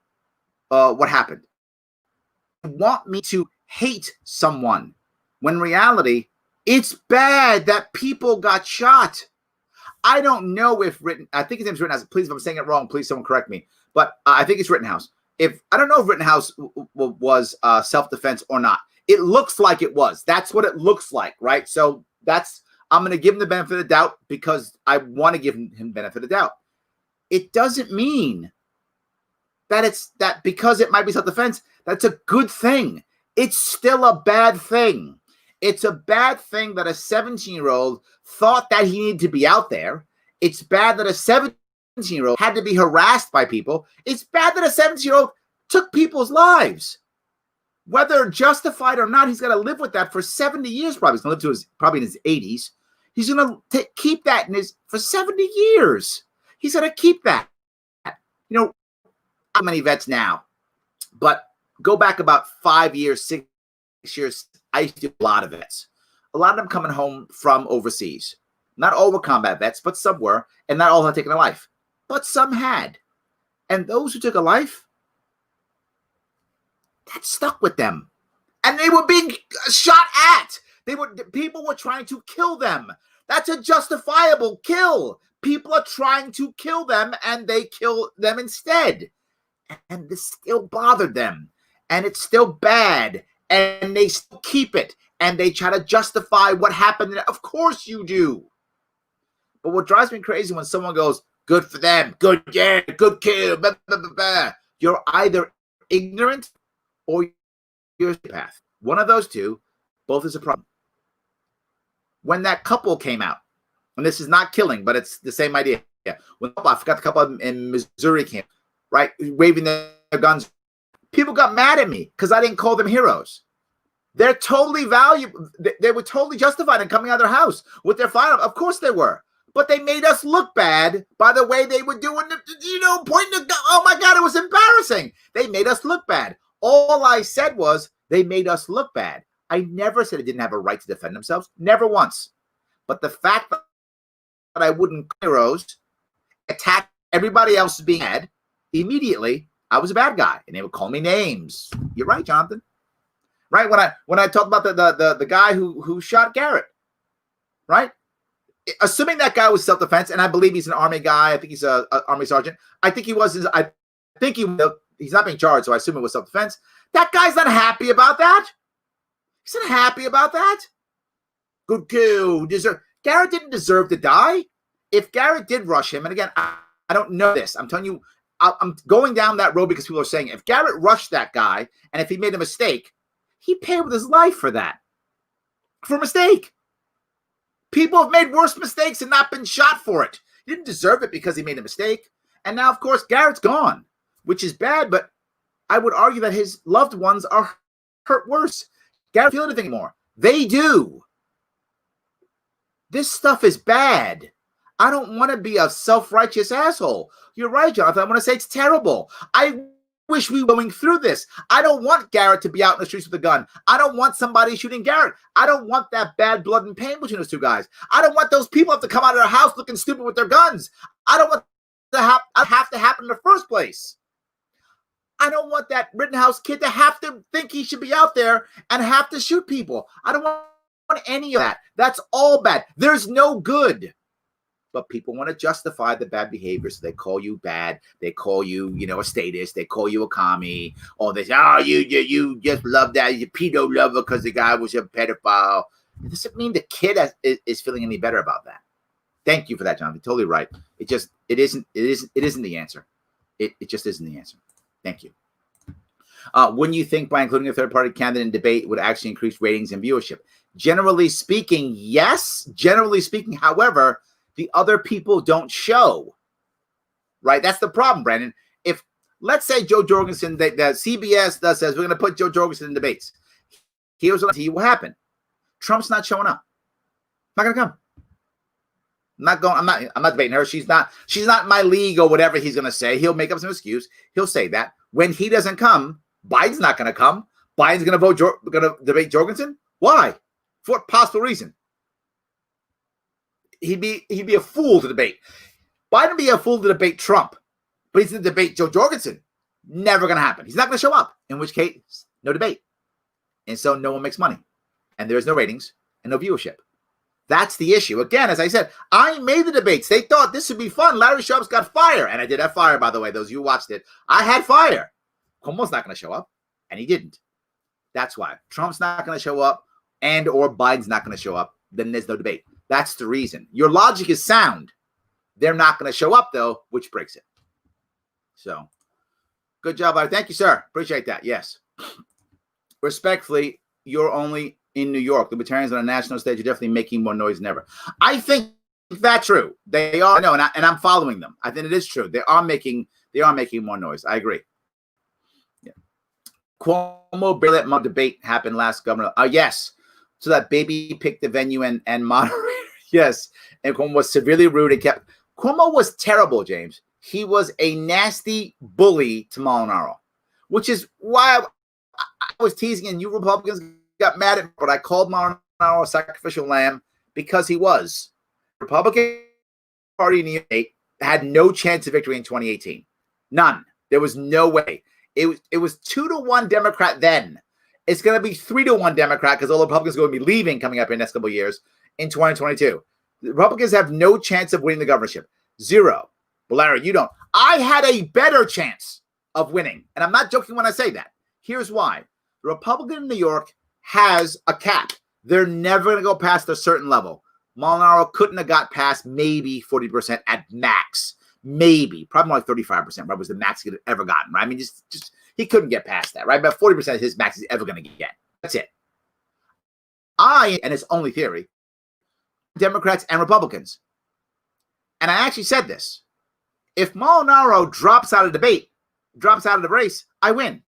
What happened? They want me to hate someone when in reality, it's bad that people got shot. I don't know if I think his name's Rittenhouse. Please, if I'm saying it wrong, please someone correct me. But I think it's Rittenhouse. I don't know if Rittenhouse was self-defense or not. It looks like it was. That's what it looks like, right? So I'm going to give him the benefit of the doubt because I want to give him the benefit of the doubt. It doesn't mean that because it might be self-defense, that's a good thing. It's still a bad thing. It's a bad thing that a 17-year-old thought that he needed to be out there. It's bad that a 17-year-old had to be harassed by people. It's bad that a 17-year-old took people's lives. Whether justified or not, he's got to live with that for 70 years probably. He's going to live to probably in his 80s. He's going to keep that for 70 years. He's going to keep that. You know, how many vets now? But go back about 5 years, 6 years, I used to do a lot of vets. A lot of them coming home from overseas. Not all were combat vets, but some were. And not all had taken a life. But some had. And those who took a life, that stuck with them. And they were being shot at. People were trying to kill them. That's a justifiable kill. People are trying to kill them, and they kill them instead. And this still bothered them. And it's still bad. And they still keep it. And they try to justify what happened. Of course you do. But what drives me crazy when someone goes, good for them, good, yeah, good kill, blah, blah, blah, blah. You're either ignorant or you're a path. One of those two, both is a problem. When that couple came out, and this is not killing, but it's the same idea. When I forgot the couple in Missouri came, right, waving their guns. People got mad at me because I didn't call them heroes. They're totally valuable. They were totally justified in coming out of their house with their firearm. Of course they were. But they made us look bad by the way they were doing, pointing the gun. Oh, my God, it was embarrassing. They made us look bad. All I said was they made us look bad. I never said they didn't have a right to defend themselves. Never once. But the fact that I wouldn't heroes attack everybody else being bad, immediately I was a bad guy. And they would call me names. You're right, Jonathan. Right? When I talked about the guy who shot Garrett, right? Assuming that guy was self-defense, and I believe he's an Army guy. I think he's an Army sergeant. I think he was. He's not being charged, so I assume it was self-defense. That guy's not happy about that. He's not happy about that. Good kill. Garrett didn't deserve to die. If Garrett did rush him, and again, I don't know this. I'm telling you, I'm going down that road because people are saying if Garrett rushed that guy, and if he made a mistake, he paid with his life for that. For a mistake. People have made worse mistakes and not been shot for it. He didn't deserve it because he made a mistake. And now, of course, Garrett's gone, which is bad, but I would argue that his loved ones are hurt worse. Garrett doesn't feel anything anymore. They do. This stuff is bad. I don't want to be a self-righteous asshole. You're right, Jonathan. I want to say it's terrible. I wish we were going through this. I don't want Garrett to be out in the streets with a gun. I don't want somebody shooting Garrett. I don't want that bad blood and pain between those two guys. I don't want those people to come out of their house looking stupid with their guns. I don't want that to have to happen in the first place. I don't want that Rittenhouse kid to have to think he should be out there and have to shoot people. I don't want any of that. That's all bad. There's no good. But people want to justify the bad behavior, so they call you bad. They call you, a statist. They call you a commie. Or they say, you just love that. You're a pedo lover because the guy was a pedophile. It doesn't mean the kid is feeling any better about that. Thank you for that, Jonathan. Totally right. It isn't the answer. It just isn't the answer. Thank you. Wouldn't you think by including a third-party candidate in debate would actually increase ratings and viewership? Generally speaking, yes. Generally speaking, however, the other people don't show. Right? That's the problem, Brandon. If, let's say Joe Jorgensen, the CBS says, we're going to put Joe Jorgensen in debates. Here's what will happen. Trump's not showing up. Not going to come. I'm not debating her. She's not in my league or whatever he's going to say. He'll make up some excuse. He'll say that. When he doesn't come, Biden's not going to come. Biden's going to debate Jorgensen. Why? For what possible reason? He'd be a fool to debate. Biden would be a fool to debate Trump, but he's going to debate Joe Jorgensen. Never going to happen. He's not going to show up, in which case, no debate. And so no one makes money. And there's no ratings and no viewership. That's the issue. Again, as I said, I made the debates. They thought this would be fun. Larry Sharpe's got fire. And I did have fire, by the way. Those of you who watched it. I had fire. Cuomo's not going to show up. And he didn't. That's why. Trump's not going to show up and or Biden's not going to show up. Then there's no debate. That's the reason. Your logic is sound. They're not going to show up, though, which breaks it. So, good job, Larry. Thank you, sir. Appreciate that. Yes. Respectfully, you're only in New York. The Libertarians on a national stage are definitely making more noise than ever. I think that's true. They are. No, and I'm following them. I think it is true. They are making more noise. I agree. Yeah. Cuomo barely let my debate happen last governor. Yes. So that baby picked the venue and moderator. Yes. And Cuomo was severely rude and kept. Cuomo was terrible, James. He was a nasty bully to Molinaro, which is why I was teasing, and you Republicans got mad at me, but I called Molinaro a sacrificial lamb because he was. The Republican Party in New York had no chance of victory in 2018. None. There was no way. It was 2-1 Democrat then. It's going to be 3-1 Democrat because all the Republicans are going to be leaving coming up in the next couple of years in 2022. The Republicans have no chance of winning the governorship. Zero. But Larry, you don't. I had a better chance of winning. And I'm not joking when I say that. Here's why. The Republican in New York has a cap. They're never going to go past a certain level. Molinaro couldn't have got past maybe 40% at max. Maybe. Probably more like 35%. Right? Was the max he could have ever gotten. Right? I mean, just he couldn't get past that. Right? About 40% of his max he's ever going to get. That's it. And it's only theory, Democrats and Republicans. And I actually said this. If Molinaro drops out of debate, drops out of the race, I win.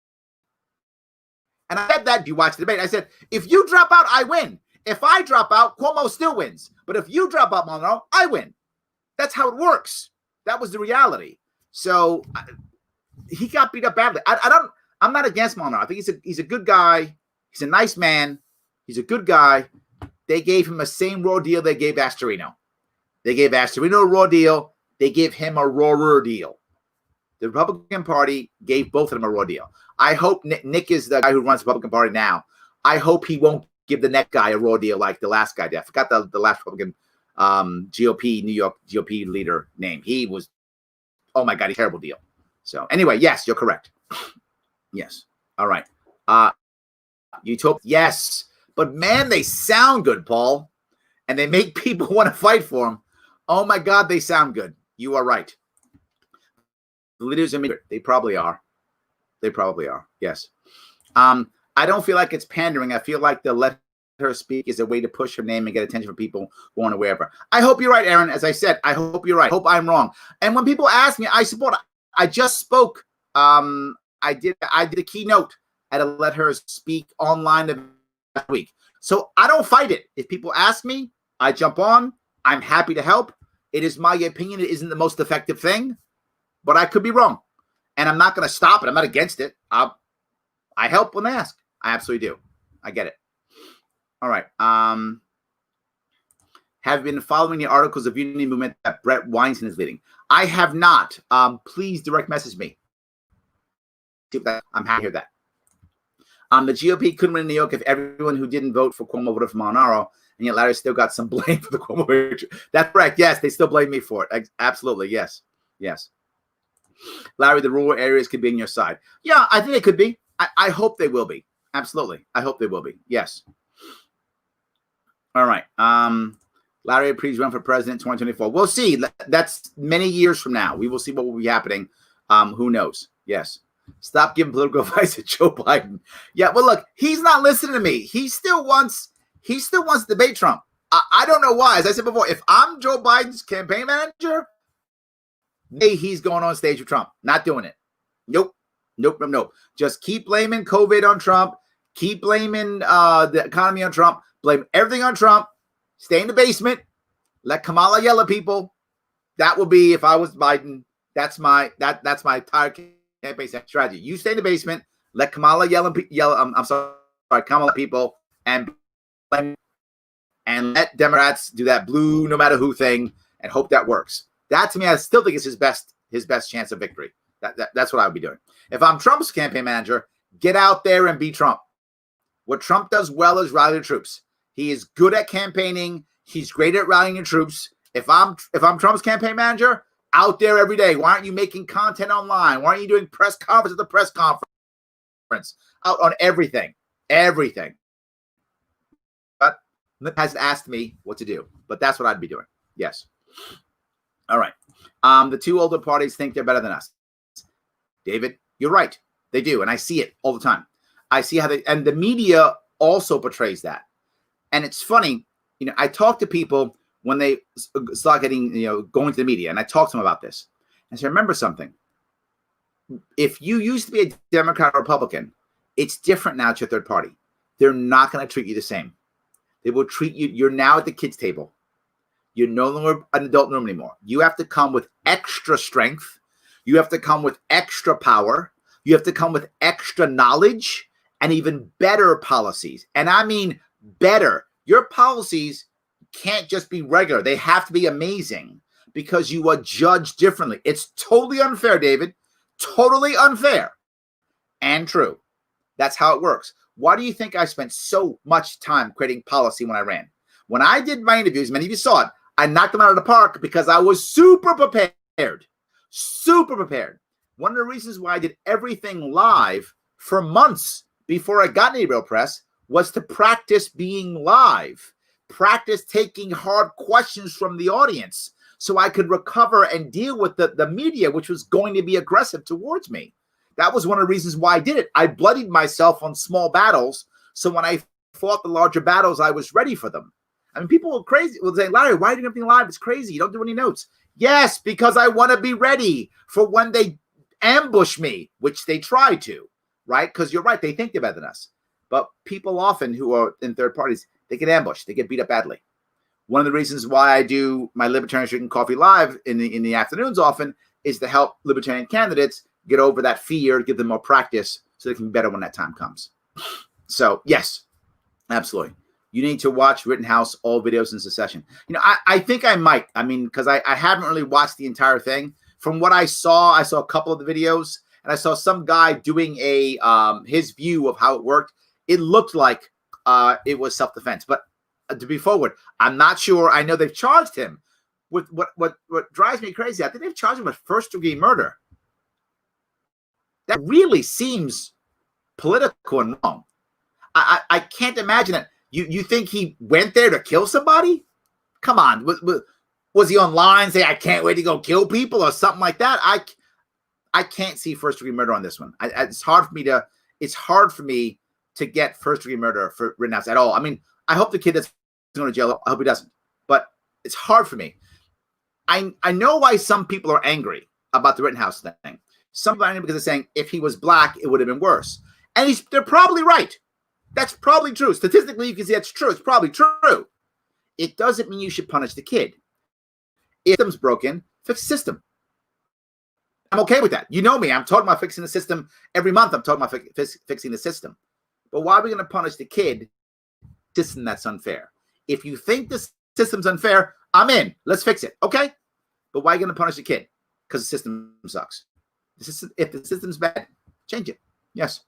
And I said that, if you watch the debate, I said, if you drop out, I win. If I drop out, Cuomo still wins. But if you drop out, Molinaro, I win. That's how it works. That was the reality. So he got beat up badly. I'm not against Molinaro. I think he's a good guy. He's a nice man. He's a good guy. They gave him the same raw deal they gave Astorino. They gave Astorino a raw deal. They gave him a rawer deal. The Republican Party gave both of them a raw deal. I hope Nick is the guy who runs the Republican Party now. I hope he won't give the next guy a raw deal like the last guy did. I forgot the last Republican GOP, New York GOP leader name. He was, oh my God, a terrible deal. So anyway, yes, you're correct. Yes. All right. Utopia, yes. But man, they sound good, Paul. And they make people want to fight for them. Oh my God, they sound good. You are right. The leaders, they probably are. They probably are. Yes. I don't feel like it's pandering. I feel like the let her speak is a way to push her name and get attention from people who want to wear her. I hope you're right, Aaron. As I said, I hope you're right. I hope I'm wrong. And when people ask me, I support. I just spoke. I did a keynote at a Let Her Speak online last week. So I don't fight it. If people ask me, I jump on. I'm happy to help. It is my opinion. It isn't the most effective thing, but I could be wrong. And I'm not going to stop it. I'm not against it. I help when they ask. I absolutely do. I get it. All right. Have been following the articles of Unity Movement that Brett Weinstein is leading. I have not. Please direct message me. I'm happy to hear that. The GOP couldn't win in New York if everyone who didn't vote for Cuomo voted for Molinaro, and yet Larry still got some blame for the Cuomo victory. That's correct. Yes, they still blame me for it. Absolutely. Yes. Yes. Larry, the rural areas could be on your side. Yeah, I think they could be. I hope they will be. Absolutely. I hope they will be. Yes. All right. Larry, please run for president in 2024. We'll see. That's many years from now. We will see what will be happening. Who knows? Yes. Stop giving political advice to Joe Biden. Yeah, well, look, he's not listening to me. He still wants to debate Trump. I don't know why. As I said before, if I'm Joe Biden's campaign manager, he's going on stage with Trump. Not doing it. Nope. Just keep blaming COVID on Trump. Keep blaming the economy on Trump. Blame everything on Trump. Stay in the basement. Let Kamala yell at people. That would be, if I was Biden, that's my entire campaign strategy. You stay in the basement. Let Kamala yell. Kamala people and let Democrats do that blue no matter who thing and hope that works. That, to me, I still think is his best chance of victory. That's what I would be doing. If I'm Trump's campaign manager, get out there and beat Trump. What Trump does well is rally the troops. He is good at campaigning. He's great at rallying the troops. If I'm Trump's campaign manager, out there every day. Why aren't you making content online? Why aren't you doing press conference at the press conference? Out on everything. But hasn't asked me what to do. But that's what I'd be doing. Yes. All right. The two older parties think they're better than us. David, you're right. They do. And I see it all the time. I see how and the media also portrays that. And it's funny, I talk to people when they start getting, going to the media, and I talk to them about this. And say, remember something. If you used to be a Democrat or Republican, it's different now to your third party. They're not going to treat you the same. They will treat you, you're now at the kids' table. You're no longer an adult in the room anymore. You have to come with extra strength. You have to come with extra power. You have to come with extra knowledge and even better policies. And I mean better. Your policies can't just be regular. They have to be amazing because you are judged differently. It's totally unfair, David. Totally unfair and true. That's how it works. Why do you think I spent so much time creating policy when I ran? When I did my interviews, many of you saw it, I knocked them out of the park because I was super prepared. Super prepared. One of the reasons why I did everything live for months before I got any real press was to practice being live, practice taking hard questions from the audience so I could recover and deal with the media, which was going to be aggressive towards me. That was one of the reasons why I did it. I bloodied myself on small battles, so when I fought the larger battles, I was ready for them. I mean, people were crazy. Will say, Larry, why do you do everything live? It's crazy. You don't do any notes. Yes, because I want to be ready for when they ambush me, which they try to, right? Because you're right. They think they're better than us. But people often who are in third parties, they get ambushed. They get beat up badly. One of the reasons why I do my Libertarian Drinking Coffee live in the afternoons often is to help Libertarian candidates get over that fear, give them more practice so they can be better when that time comes. So, yes, absolutely. You need to watch Rittenhouse, all videos in succession. I think I might. I mean, because I haven't really watched the entire thing. From what I saw a couple of the videos, and I saw some guy doing his view of how it worked. It looked like it was self-defense. But to be forward, I'm not sure. I know they've charged him with what drives me crazy. I think they've charged him with first-degree murder. That really seems political and wrong. I can't imagine it. You think he went there to kill somebody? Come on. Was he online saying, I can't wait to go kill people or something like that? I can't see first-degree murder on this one. It's hard for me to get first-degree murder for Rittenhouse at all. I mean, I hope the kid that's going to jail, I hope he doesn't. But it's hard for me. I know why some people are angry about the Rittenhouse thing. Some people are angry because they're saying if he was black, it would have been worse. And they're probably right. That's probably true. Statistically, you can see that's true. It's probably true. It doesn't mean you should punish the kid. If the system's broken, fix the system. I'm okay with that. You know me. I'm talking about fixing the system every month. I'm talking about fixing the system. But why are we going to punish the kid? System that's unfair. If you think the system's unfair, I'm in. Let's fix it. Okay? But why are you going to punish the kid? Because the system sucks. If the system's bad, change it. Yes.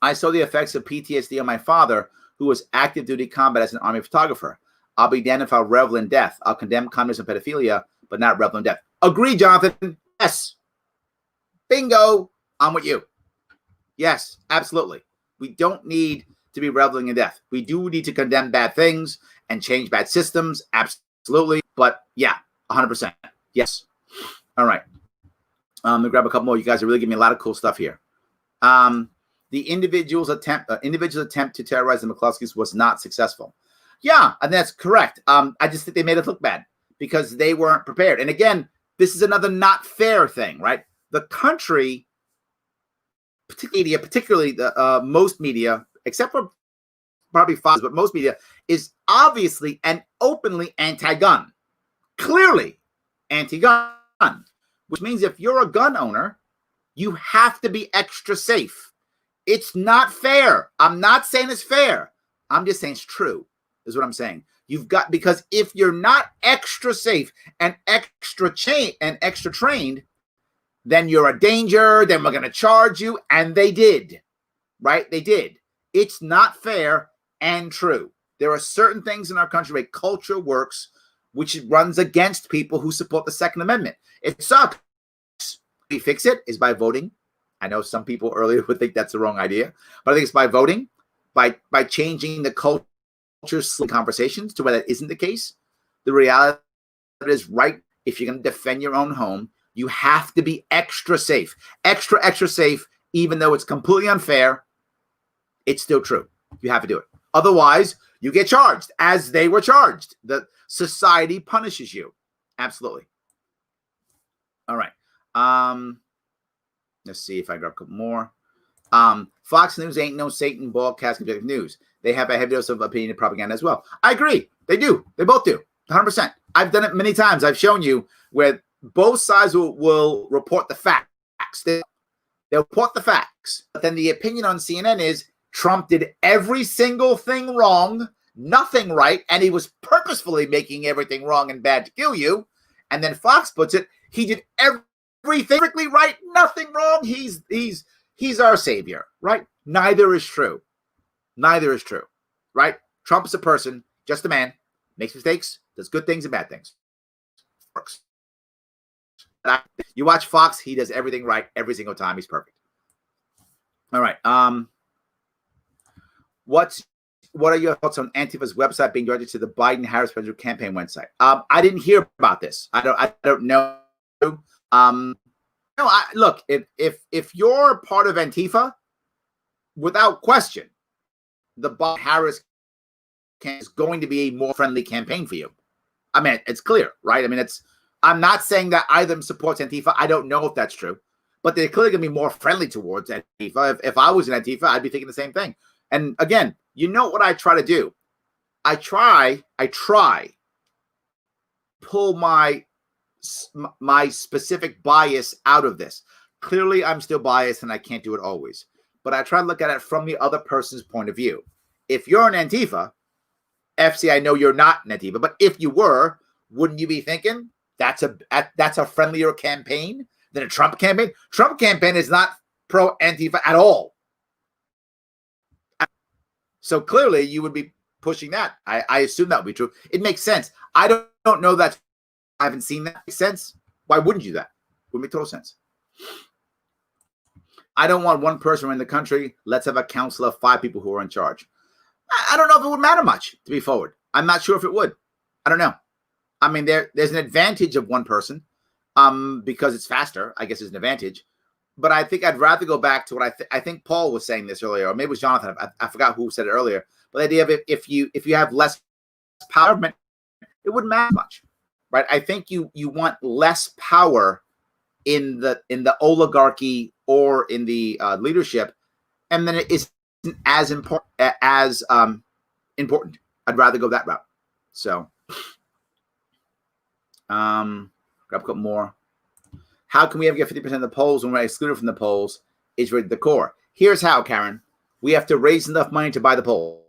I saw the effects of PTSD on my father, who was active duty combat as an army photographer. I'll be damned if I'll revel in death. I'll condemn communism and pedophilia, but not revel in death. Agree, Jonathan. Yes. Bingo. I'm with you. Yes, absolutely. We don't need to be reveling in death. We do need to condemn bad things and change bad systems. Absolutely. But yeah, 100%. Yes. All right. Let me grab a couple more. You guys are really giving me a lot of cool stuff here. The individual's attempt to terrorize the McCluskeys was not successful. Yeah, and that's correct. I just think they made it look bad because they weren't prepared. And again, this is another not fair thing, right? The country, particularly the most media, except for probably Fox, but most media is obviously and openly anti-gun, clearly anti-gun, which means if you're a gun owner, you have to be extra safe. It's not fair. I'm not saying it's fair. I'm just saying it's true, is what I'm saying. You've got, because if you're not extra safe and extra trained, then you're a danger, then we're going to charge you. And they did, right? They did. It's not fair and true. There are certain things in our country where culture works, which runs against people who support the Second Amendment. It sucks. We fix it is by voting. I know some people earlier would think that's the wrong idea, but I think it's by voting, by changing the culture conversations to where that isn't the case. The reality is, right, if you're going to defend your own home, you have to be extra safe, extra safe, even though it's completely unfair. It's still true. You have to do it. Otherwise, you get charged as they were charged. The society punishes you. Absolutely. All right. Let's see if I grab a couple more. Fox News ain't no Satan broadcasting objective news. They have a heavy dose of opinion propaganda as well. I agree. They do. They both do. 100%. I've done it many times. I've shown you where both sides will report the facts. They'll report the facts. But then the opinion on CNN is Trump did every single thing wrong, nothing right, and he was purposefully making everything wrong and bad to kill you. And then Fox puts it, he did everything perfectly right, nothing wrong. He's our savior, right? Neither is true. Neither is true, right? Trump is a person, just a man, makes mistakes, does good things and bad things. Works. You watch Fox, he does everything right every single time. He's perfect. All right. What are your thoughts on Antifa's website being directed to the Biden-Harris presidential campaign website? I didn't hear about this. I don't know. Look, if you're part of Antifa, without question, the Biden-Harris is going to be a more friendly campaign for you. I mean, it's clear, right? I mean, I'm not saying that either of them supports Antifa. I don't know if that's true, but they're clearly going to be more friendly towards Antifa. If I was in Antifa, I'd be thinking the same thing. And again, you know what I try to do? I try pull my specific bias out of this. Clearly, I'm still biased and I can't do it always. But I try to look at it from the other person's point of view. If you're an Antifa, FC, I know you're not an Antifa, but if you were, wouldn't you be thinking that's a friendlier campaign than a Trump campaign? Trump campaign is not pro-Antifa at all. So clearly you would be pushing that. I assume that would be true. It makes sense. I don't know that. I haven't seen that. Makes sense. Why wouldn't you do that? Would make total sense. I don't want one person in the country. Let's have a council of 5 people who are in charge. I don't know if it would matter much to be forward. I'm not sure if it would. I don't know. I mean, there's an advantage of one person because it's faster. I guess is an advantage. But I think I'd rather go back to what I think Paul was saying this earlier, or maybe it was Jonathan. I forgot who said it earlier. But the idea of if you have less power, it wouldn't matter much, right? I think you want less power in the oligarchy or in the leadership, and then it isn't as important important. I'd rather go that route. So, grab a couple more. How can we ever get 50% of the polls when we're excluded from the polls? Is really the core. Here's how, Karen. We have to raise enough money to buy the polls.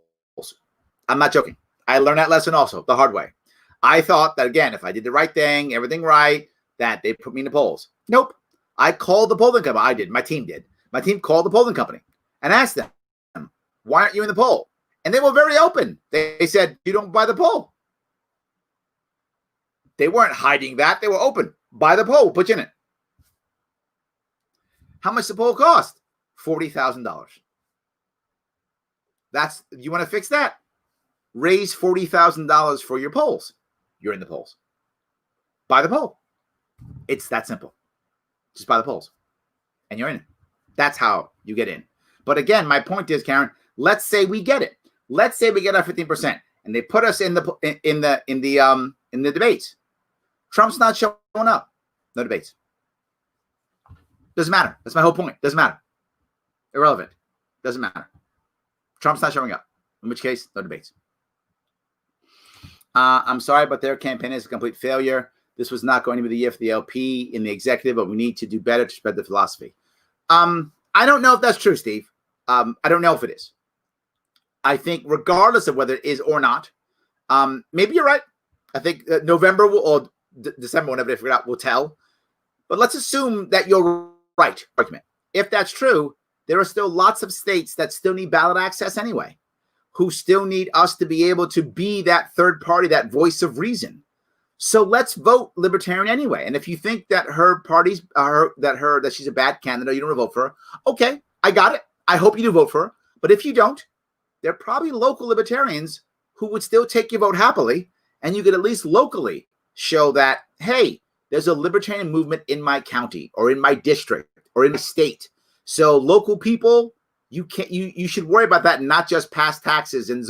I'm not joking. I learned that lesson also the hard way. I thought that, again, if I did the right thing, everything right, that they'd put me in the polls. Nope. I called the polling company. I did. My team did. My team called the polling company and asked them, why aren't you in the poll? And they were very open. They said, you don't buy the poll. They weren't hiding that. They were open. Buy the poll. Put you in it. How much the poll cost? $40,000. You want to fix that? Raise $40,000 for your polls. You're in the polls. Buy the poll. It's that simple. Just by the polls. And you're in. That's how you get in. But again, my point is, Karen, let's say we get it. Let's say we get our 15%, and they put us in the debates. Trump's not showing up. No debates. Doesn't matter. That's my whole point. Doesn't matter. Irrelevant. Doesn't matter. Trump's not showing up. In which case, no debates. I'm sorry, but their campaign is a complete failure. This was not going to be the year for the LP in the executive, but we need to do better to spread the philosophy. I don't know if that's true, Steve. I don't know if it is. I think regardless of whether it is or not, maybe you're right. I think November or December, whenever they figure it out, will tell. But let's assume that you're right. Argument. If that's true, there are still lots of states that still need ballot access anyway, who still need us to be able to be that third party, that voice of reason. So let's vote Libertarian anyway. And if you think that her party's that she's a bad candidate, you don't want to vote for her. Okay, I got it. I hope you do vote for her. But if you don't, there are probably local Libertarians who would still take your vote happily, and you could at least locally show that, hey, there's a Libertarian movement in my county or in my district or in the state. So local people, you should worry about that and not just pass taxes and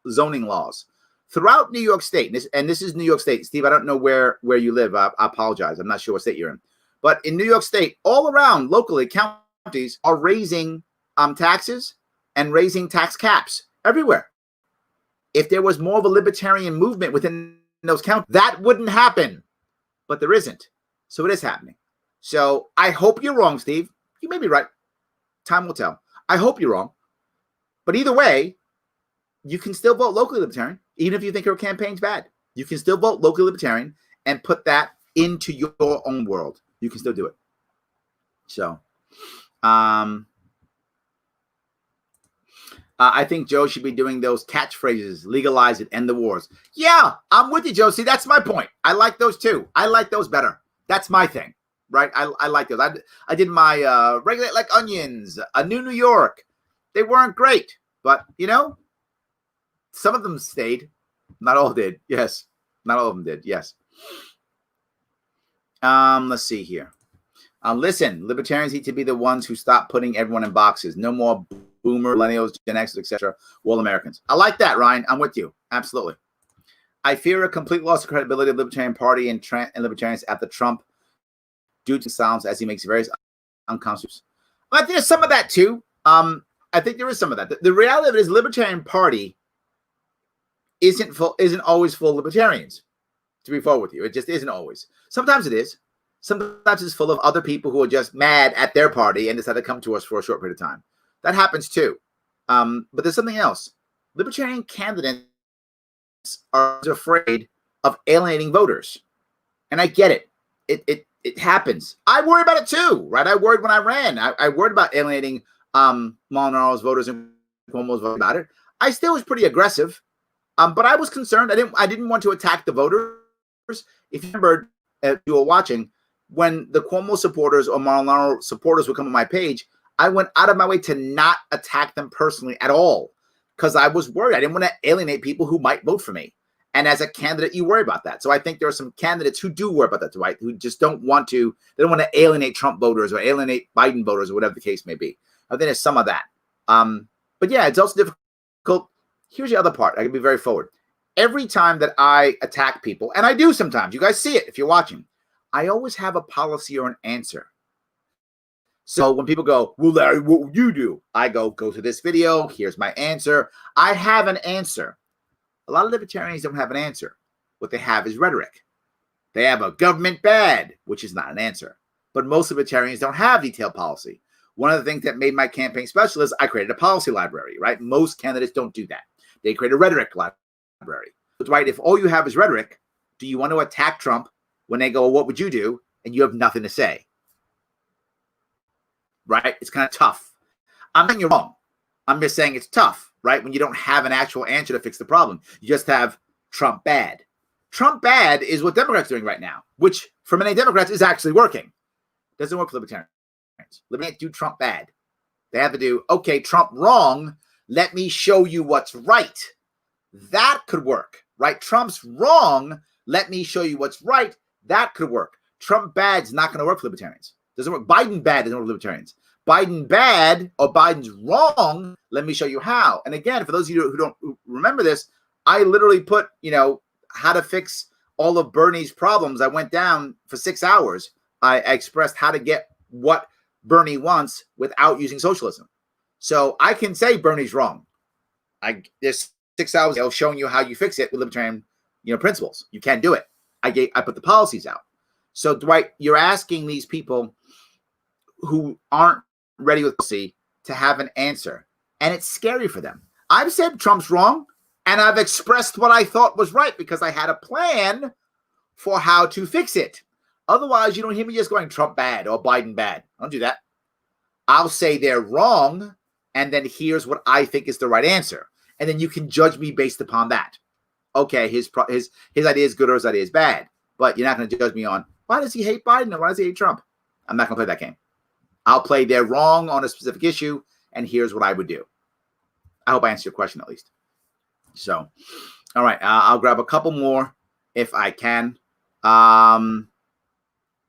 zoning laws. Throughout New York State, and this is New York State. Steve, I don't know where you live. I apologize. I'm not sure what state you're in. But in New York State, all around locally, counties are raising taxes and raising tax caps everywhere. If there was more of a libertarian movement within those counties, that wouldn't happen. But there isn't. So it is happening. So I hope you're wrong, Steve. You may be right. Time will tell. I hope you're wrong. But either way, you can still vote locally Libertarian, even if you think her campaign's bad. You can still vote locally Libertarian and put that into your own world. You can still do it. So, I think Joe should be doing those catchphrases, legalize it, end the wars. Yeah, I'm with you, Joe. See, that's my point. I like those too. I like those better. That's my thing, right? I like those. I did my Regulate Like Onions, A New New York. They weren't great, but, some of them stayed. Not all did. Yes. Not all of them did. Yes. Let's see here. Listen, Libertarians need to be the ones who stop putting everyone in boxes. No more boomer, millennials, Gen X, etc. All Americans. I like that, Ryan. I'm with you. Absolutely. I fear a complete loss of credibility of the Libertarian Party and Libertarians after Trump due to silence as he makes various unconstitutional. I think there's some of that too. I think there is some of that. The reality of it is Libertarian Party isn't always full of libertarians, to be forward with you. It just isn't always. Sometimes it is. Sometimes it's full of other people who are just mad at their party and decide to come to us for a short period of time. That happens too. But there's something else. Libertarian candidates are afraid of alienating voters. And I get it. It happens. I worry about it too, right? I worried when I ran. I worried about alienating Molinaro's voters and Cuomo's voters about it. I still was pretty aggressive. But I was concerned. I didn't want to attack the voters. If you remember, you were watching, when the Cuomo supporters or Molinaro supporters would come on my page, I went out of my way to not attack them personally at all because I was worried. I didn't want to alienate people who might vote for me. And as a candidate, you worry about that. So I think there are some candidates who do worry about that, right? Who just don't want to alienate Trump voters or alienate Biden voters or whatever the case may be. I think there's some of that. But yeah, it's also difficult. Here's the other part. I can be very forward. Every time that I attack people, and I do sometimes, you guys see it if you're watching, I always have a policy or an answer. So when people go, well, Larry, what would you do? I go to this video. Here's my answer. I have an answer. A lot of libertarians don't have an answer. What they have is rhetoric. They have a government bad, which is not an answer. But most libertarians don't have detailed policy. One of the things that made my campaign special is I created a policy library, right? Most candidates don't do that. They create a rhetoric library. But right, if all you have is rhetoric, do you want to attack Trump when they go, well, what would you do? And you have nothing to say. Right? It's kind of tough. I'm saying you're wrong. I'm just saying it's tough, right? When you don't have an actual answer to fix the problem. You just have Trump bad. Trump bad is what Democrats are doing right now, which for many Democrats is actually working. Doesn't work for libertarians. Libertarians do Trump bad. They have to do, okay, Trump wrong. Let me show you what's right. That could work, right? Trump's wrong. Let me show you what's right. That could work. Trump bad's not going to work for libertarians. Doesn't work. Biden bad doesn't work with libertarians. Biden bad or Biden's wrong. Let me show you how. And again, for those of you who don't remember this, I literally put, how to fix all of Bernie's problems. I went down for 6 hours. I expressed how to get what Bernie wants without using socialism. So I can say Bernie's wrong. There's 6 hours of showing you how you fix it with libertarian, principles. You can't do it. I put the policies out. So Dwight, you're asking these people who aren't ready with policy to have an answer, and it's scary for them. I've said Trump's wrong, and I've expressed what I thought was right because I had a plan for how to fix it. Otherwise, you don't hear me just going Trump bad or Biden bad. I don't do that. I'll say they're wrong, and then here's what I think is the right answer. And then you can judge me based upon that. Okay, his idea is good or his idea is bad. But you're not going to judge me on, why does he hate Biden or why does he hate Trump? I'm not going to play that game. I'll play they're wrong on a specific issue, and here's what I would do. I hope I answered your question at least. So, all right, I'll grab a couple more if I can. Wow,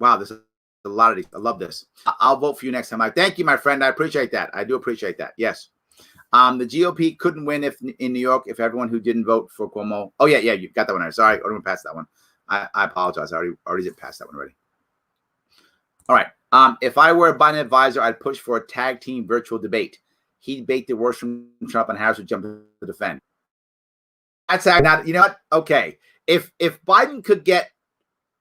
there's a lot of these. I love this. I'll vote for you next time. Thank you, my friend. I appreciate that. I do appreciate that. Yes. The GOP couldn't win in New York if everyone who didn't vote for Cuomo. Oh, yeah, you got that one there. Sorry, I already went past that one. I apologize. I already did pass that one already. All right. If I were a Biden advisor, I'd push for a tag team virtual debate. He'd debate the worst from Trump, and Harris would jump to defend. That's not. You know what? Okay. If Biden could get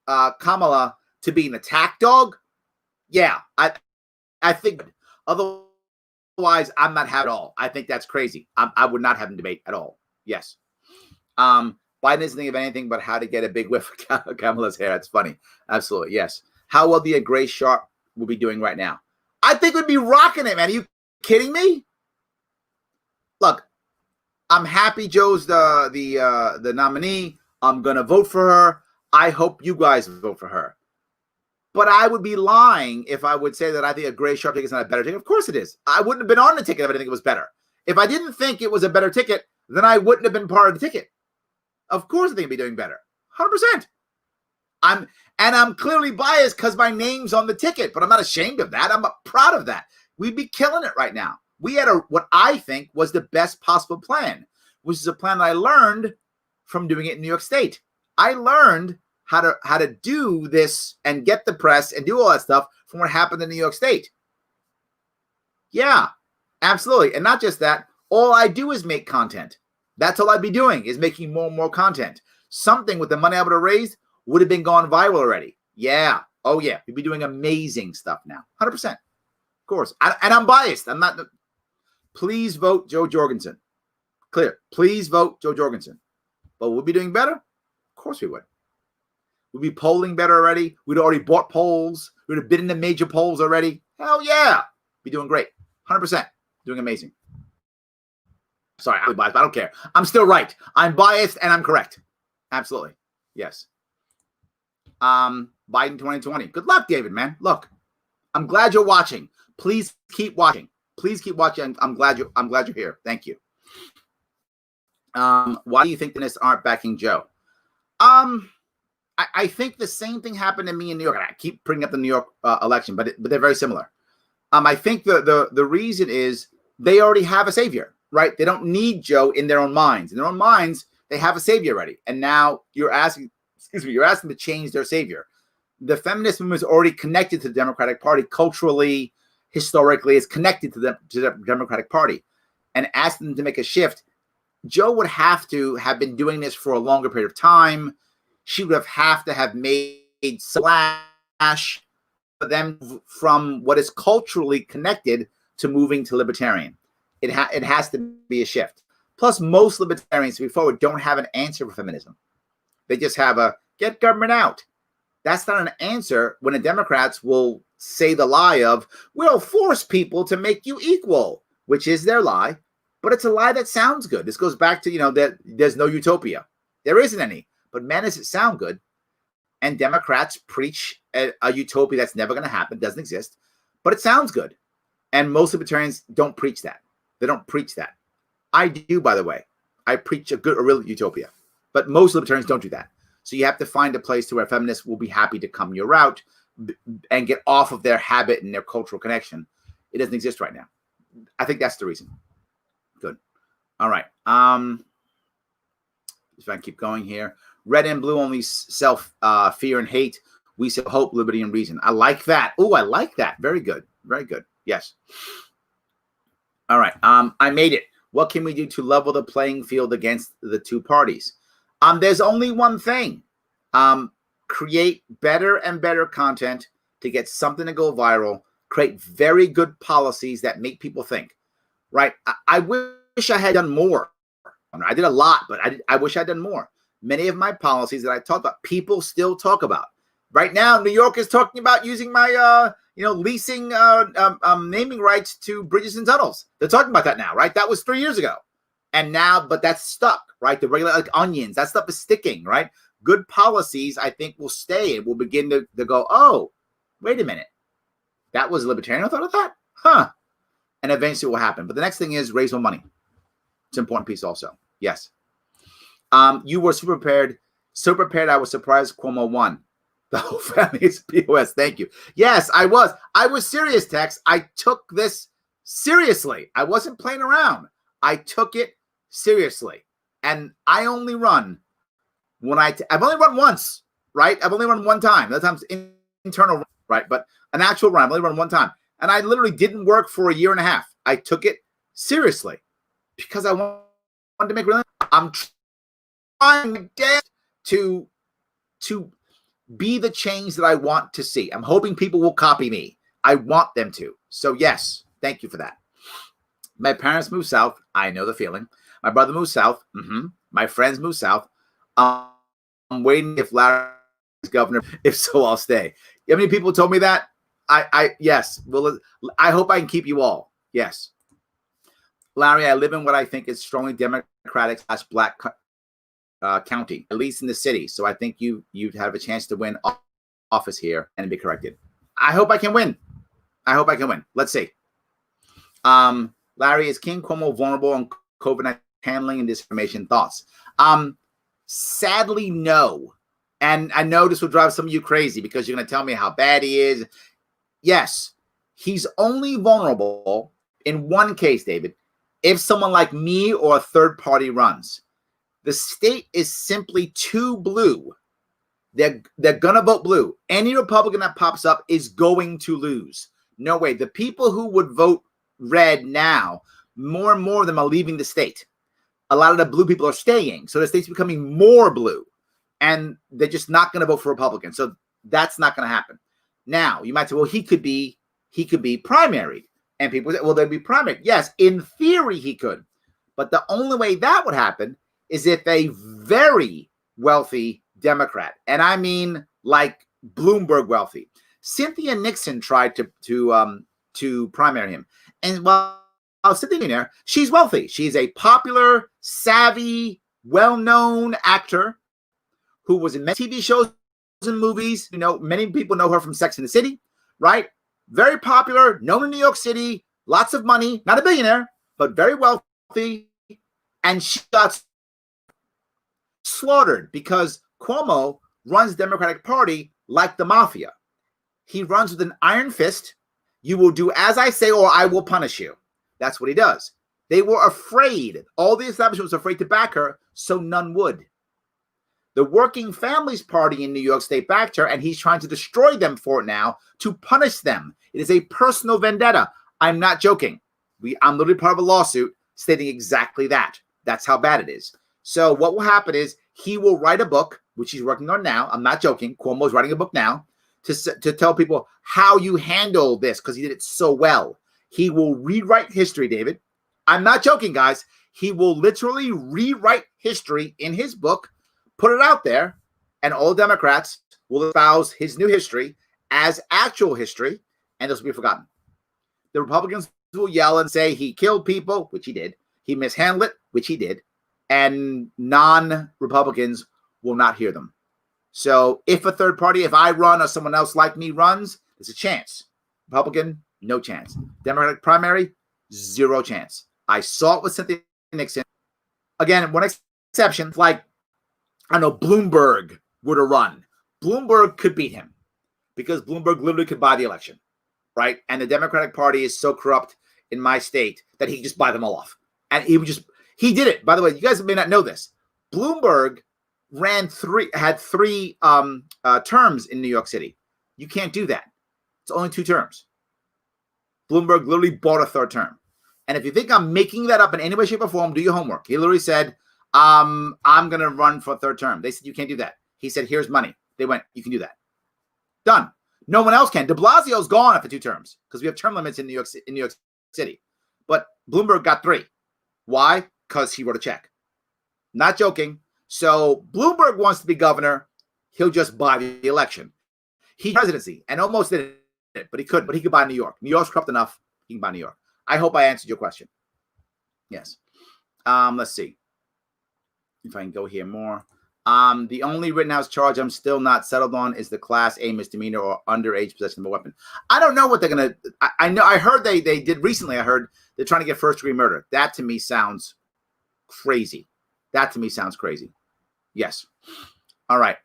Kamala to be an attack dog, yeah, I think. Otherwise, I'm not having it all. I think that's crazy. I would not have him debate at all. Yes. Biden isn't thinking of anything but how to get a big whiff of Kamala's hair. That's funny. Absolutely. Yes. How well the Gray Sharpe will be doing right now? I think we'd be rocking it, man. Are you kidding me? Look, I'm happy Joe's the nominee. I'm going to vote for her. I hope you guys vote for her. But I would be lying if I would say that I think a Gray Sharpe ticket is not a better ticket. Of course it is. I wouldn't have been on the ticket if I didn't think it was better. If I didn't think it was a better ticket, then I wouldn't have been part of the ticket. Of course I think it'd be doing better. 100%. I'm clearly biased because my name's on the ticket, but I'm not ashamed of that. I'm proud of that. We'd be killing it right now. We had what I think was the best possible plan, which is a plan that I learned from doing it in New York State. I learned how to do this and get the press and do all that stuff from what happened in New York State. Yeah, absolutely. And not just that, all I do is make content. That's all I'd be doing is making more and more content. Something with the money I would have raised would have been gone viral already. Yeah. Oh, yeah. We'd be doing amazing stuff now. 100%. Of course. And I'm biased. I'm not. Please vote Joe Jorgensen. Clear. Please vote Joe Jorgensen. But we'll be doing better? Of course we would. We'd be polling better already. We'd already bought polls. We'd have been in the major polls already. Hell yeah. Be doing great. 100%. Doing amazing. Sorry, I'm biased, but I don't care. I'm still right. I'm biased and I'm correct. Absolutely. Yes. Biden 2020. Good luck, David, man. Look, I'm glad you're watching. Please keep watching. Please keep watching. I'm glad you're here. Thank you. Why do you think the Democrats aren't backing Joe? I think the same thing happened to me in New York. And I keep bringing up the New York election, but they're very similar. I think the reason is they already have a savior, right? They don't need Joe in their own minds. In their own minds, they have a savior already. And now you're asking to change their savior. The feminist movement is already connected to the Democratic Party culturally, historically. It's connected to the Democratic Party. And asking them to make a shift, Joe would have to have been doing this for a longer period of time. She would have to have made slash for them from what is culturally connected to moving to libertarian. It has to be a shift. Plus, most libertarians, to be forward, don't have an answer for feminism. They just have a get government out. That's not an answer when the Democrats will say the lie of, we'll force people to make you equal, which is their lie. But it's a lie that sounds good. This goes back to, that there's no utopia. There isn't any. But man, does it sound good. And Democrats preach a utopia that's never going to happen, doesn't exist. But it sounds good. And most libertarians don't preach that. They don't preach that. I do, by the way. I preach a real utopia. But most libertarians don't do that. So you have to find a place to where feminists will be happy to come your route and get off of their habit and their cultural connection. It doesn't exist right now. I think that's the reason. Good. All right. If I can keep going here. Red and blue only sell fear and hate. We sell hope, liberty, and reason. I like that. Oh, I like that. Very good. Very good. Yes. All right. I made it. What can we do to level the playing field against the two parties? There's only one thing. Create better and better content to get something to go viral. Create very good policies that make people think. Right? I wish I had done more. I did a lot, but I wish I'd done more. Many of my policies that I talked about, people still talk about. Right now, New York is talking about using my, leasing naming rights to bridges and tunnels. They're talking about that now, right? That was 3 years ago. And now, but that's stuck, right? The regular, like onions, that stuff is sticking, right? Good policies, I think, will stay and will begin to go, oh, wait a minute. That was libertarian. I thought of that? Huh. And eventually it will happen. But the next thing is raise more money. It's an important piece also. Yes. You were super prepared. So prepared, I was surprised Cuomo won. The whole family is POS. Thank you. Yes, I was. I was serious, Tex. I took this seriously. I wasn't playing around. I took it seriously. And I only run when I've only run once, right? I've only run one time. The other time's internal, right? But an actual run, I've only run one time. And I literally didn't work for a year and a half. I took it seriously because I wanted to make real. I'm trying to be the change that I want to see. I'm hoping people will copy me. I want them to. So yes, thank you for that. My parents moved south. I know the feeling. My brother moved south. My friends moved south. I'm waiting if Larry is governor. If so, I'll stay. How many people told me that? Yes. Well, I hope I can keep you all. Yes. Larry, I live in what I think is strongly Democratic / black county, at least in the city. So I think you'd have a chance to win office here and be corrected. I hope I can win. I hope I can win. Let's see. Larry, is King Cuomo vulnerable on COVID-19 handling and disinformation? Thoughts? Sadly, no. And I know this will drive some of you crazy because you're going to tell me how bad he is. Yes, he's only vulnerable in one case, David, if someone like me or a third party runs. The state is simply too blue. They're going to vote blue. Any Republican that pops up is going to lose. No way. The people who would vote red now, more and more of them are leaving the state. A lot of the blue people are staying. So the state's becoming more blue. And they're just not going to vote for Republicans. So that's not going to happen. Now, you might say, well, he could be primaried. And people say, well, they'd be primaried. Yes, in theory he could. But the only way that would happen is if a very wealthy Democrat, and I mean like Bloomberg wealthy, Cynthia Nixon tried to primary him. And while Cynthia there, she's wealthy. She's a popular, savvy, well-known actor who was in many TV shows and movies. You know, many people know her from Sex and the City, right? Very popular, known in New York City, lots of money, not a billionaire, but very wealthy. And she got slaughtered because Cuomo runs the Democratic Party like the mafia. He runs with an iron fist. You will do as I say or I will punish you. That's what he does. They were afraid. All the establishment was afraid to back her, so none would. The Working Families Party in New York State backed her, and he's trying to destroy them for it now to punish them. It is a personal vendetta. I'm not joking. I'm literally part of a lawsuit stating exactly that. That's how bad it is. So what will happen is he will write a book, which he's working on now. I'm not joking. Cuomo's writing a book now to tell people how you handle this because he did it so well. He will rewrite history, David. I'm not joking, guys. He will literally rewrite history in his book, put it out there, and all Democrats will espouse his new history as actual history, and this will be forgotten. The Republicans will yell and say he killed people, which he did. He mishandled it, which he did. And non-Republicans will not hear them. So if a third party, if I run or someone else like me runs, there's a chance. Republican, no chance. Democratic primary, zero chance. I saw it with Cynthia Nixon. Again, one exception, like, I don't know, Bloomberg would have run. Bloomberg could beat him. because Bloomberg literally could buy the election, right? And the Democratic Party is so corrupt in my state that he could just buy them all off. And he did it. By the way, you guys may not know this. Bloomberg had three terms in New York City. You can't do that. It's only 2 terms. Bloomberg literally bought a 3rd term. And if you think I'm making that up in any way, shape, or form, do your homework. He literally said, I'm going to run for a 3rd term. They said, you can't do that. He said, here's money. They went, you can do that. Done. No one else can. De Blasio's gone after 2 terms because we have term limits in New York City. But Bloomberg got 3. Why? Because he wrote a check. Not joking. So Bloomberg wants to be governor. He'll just buy the election. He presidency and almost did it, but he couldn't. But he could buy New York. New York's corrupt enough. He can buy New York. I hope I answered your question. Yes. Let's see if I can go here more. The only Rittenhouse charge I'm still not settled on is the Class A misdemeanor or underage possession of a weapon. I don't know what they're gonna. I know. I heard they did recently. I heard they're trying to get 1st-degree murder. That to me sounds crazy. Yes. All right.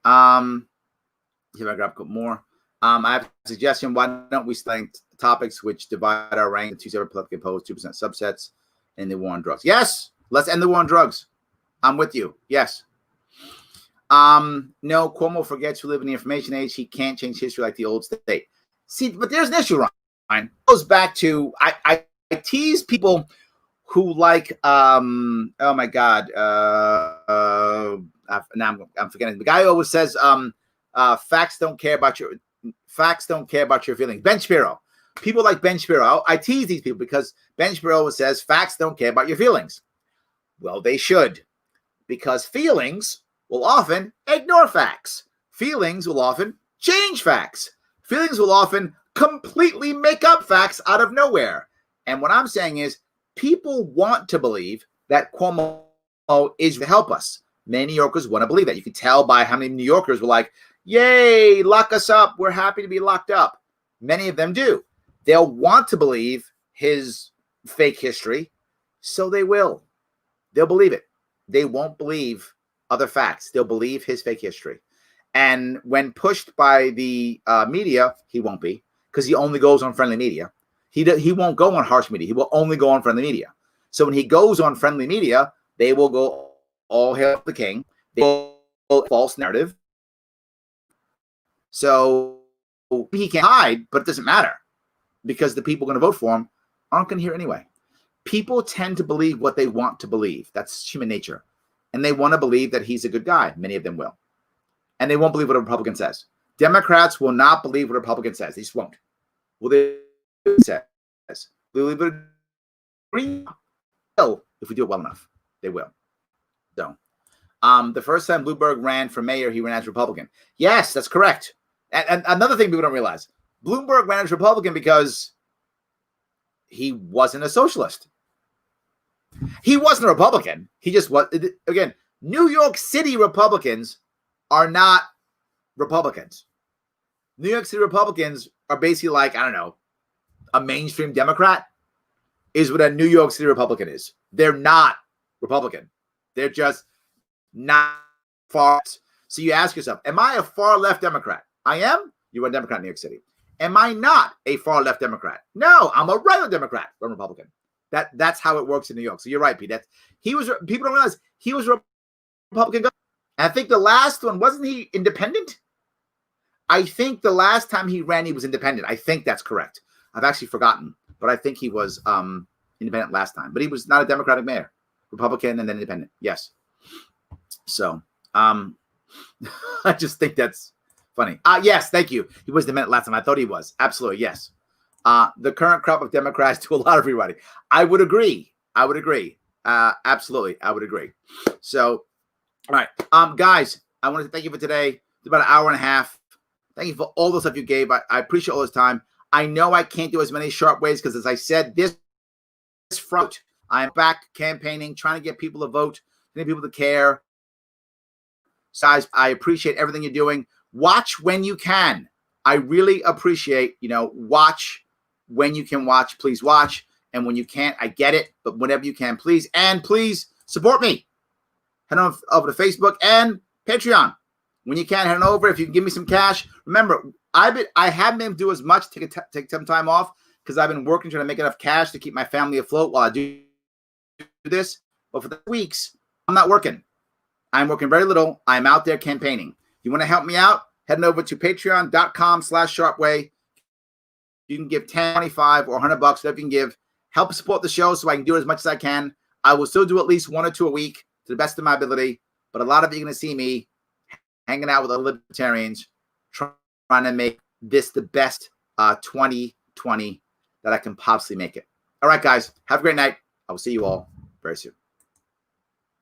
See if I grab a couple more. I have a suggestion. Why don't we select topics which divide our rank into 2 separate politically opposed 2% subsets in the war on drugs? Yes. Let's end the war on drugs. I'm with you. Yes. No, Cuomo forgets we live in the information age. He can't change history like the old state. See, but there's an issue, Ryan. It goes back to I tease people who like oh my God. Now I'm forgetting. The guy who always says facts don't care about your feelings. Ben Shapiro. People like Ben Shapiro. I tease these people because Ben Shapiro always says facts don't care about your feelings. Well, they should, because feelings will often ignore facts. Feelings will often change facts. Feelings will often completely make up facts out of nowhere. And what I'm saying is people want to believe that Cuomo is to help us. Many New Yorkers want to believe that. You can tell by how many New Yorkers were like, yay, lock us up. We're happy to be locked up. Many of them do. They'll want to believe his fake history, so they will. They'll believe it. They won't believe other facts. They'll believe his fake history. And when pushed by the media, he won't be, because he only goes on friendly media. He won't go on harsh media. He will only go on friendly media. So when he goes on friendly media, they will go, all hail the king. They will false narrative. So he can't hide, but it doesn't matter, because the people going to vote for him aren't going to hear anyway. People tend to believe what they want to believe. That's human nature. And they want to believe that he's a good guy. Many of them will. And they won't believe what a Republican says. Democrats will not believe what a Republican says. They just won't. Will they say? They'll agree. If we do it well enough, they will. So, the first time Bloomberg ran for mayor, he ran as Republican. Yes, that's correct. And another thing people don't realize, Bloomberg ran as Republican because he wasn't a socialist. He wasn't a Republican. He just was. Again, New York City Republicans are not Republicans. New York City Republicans are basically like, I don't know, a mainstream Democrat is what a New York City Republican is. They're not Republican. They're just not far. So you ask yourself, am I a far left Democrat? I am. You are a Democrat in New York City. Am I not a far left Democrat? No, I'm a regular Democrat. I'm a Republican. That's how it works in New York. So you're right, Pete. People don't realize he was a Republican governor. And I think the last one, wasn't he independent? I think the last time he ran, he was independent. I think that's correct. I've actually forgotten, but I think he was independent last time. But he was not a Democratic mayor, Republican and then independent. Yes. So I just think that's funny. Yes, thank you. He was independent last time. I thought he was. Absolutely, yes. The current crop of Democrats do a lot of rewriting. I would agree. Absolutely, I would agree. So, all right, guys, I want to thank you for today. It's about an hour and a half. Thank you for all the stuff you gave. I appreciate all this time. I know I can't do as many Sharpe Ways because, as I said, this front, I'm back campaigning, trying to get people to vote, getting people to care. Guys, I appreciate everything you're doing. Watch when you can. I really appreciate, watch when you can watch. Please watch. And when you can't, I get it. But whenever you can, please. And please support me. Head on over to Facebook and Patreon. When you can, head on over. If you can give me some cash. Remember, I haven't been able to do as much, take some time off because I've been working, trying to make enough cash to keep my family afloat while I do this. But for the weeks, I'm not working. I'm working very little. I'm out there campaigning. You want to help me out? Head over to patreon.com/sharpeway. You can give 10, 25, or $100, whatever you can give. Help support the show so I can do it as much as I can. I will still do at least 1 or 2 a week to the best of my ability. But a lot of you are going to see me hanging out with the libertarians, trying to make this the best 2020 that I can possibly make it. All right, guys. Have a great night. I will see you all very soon.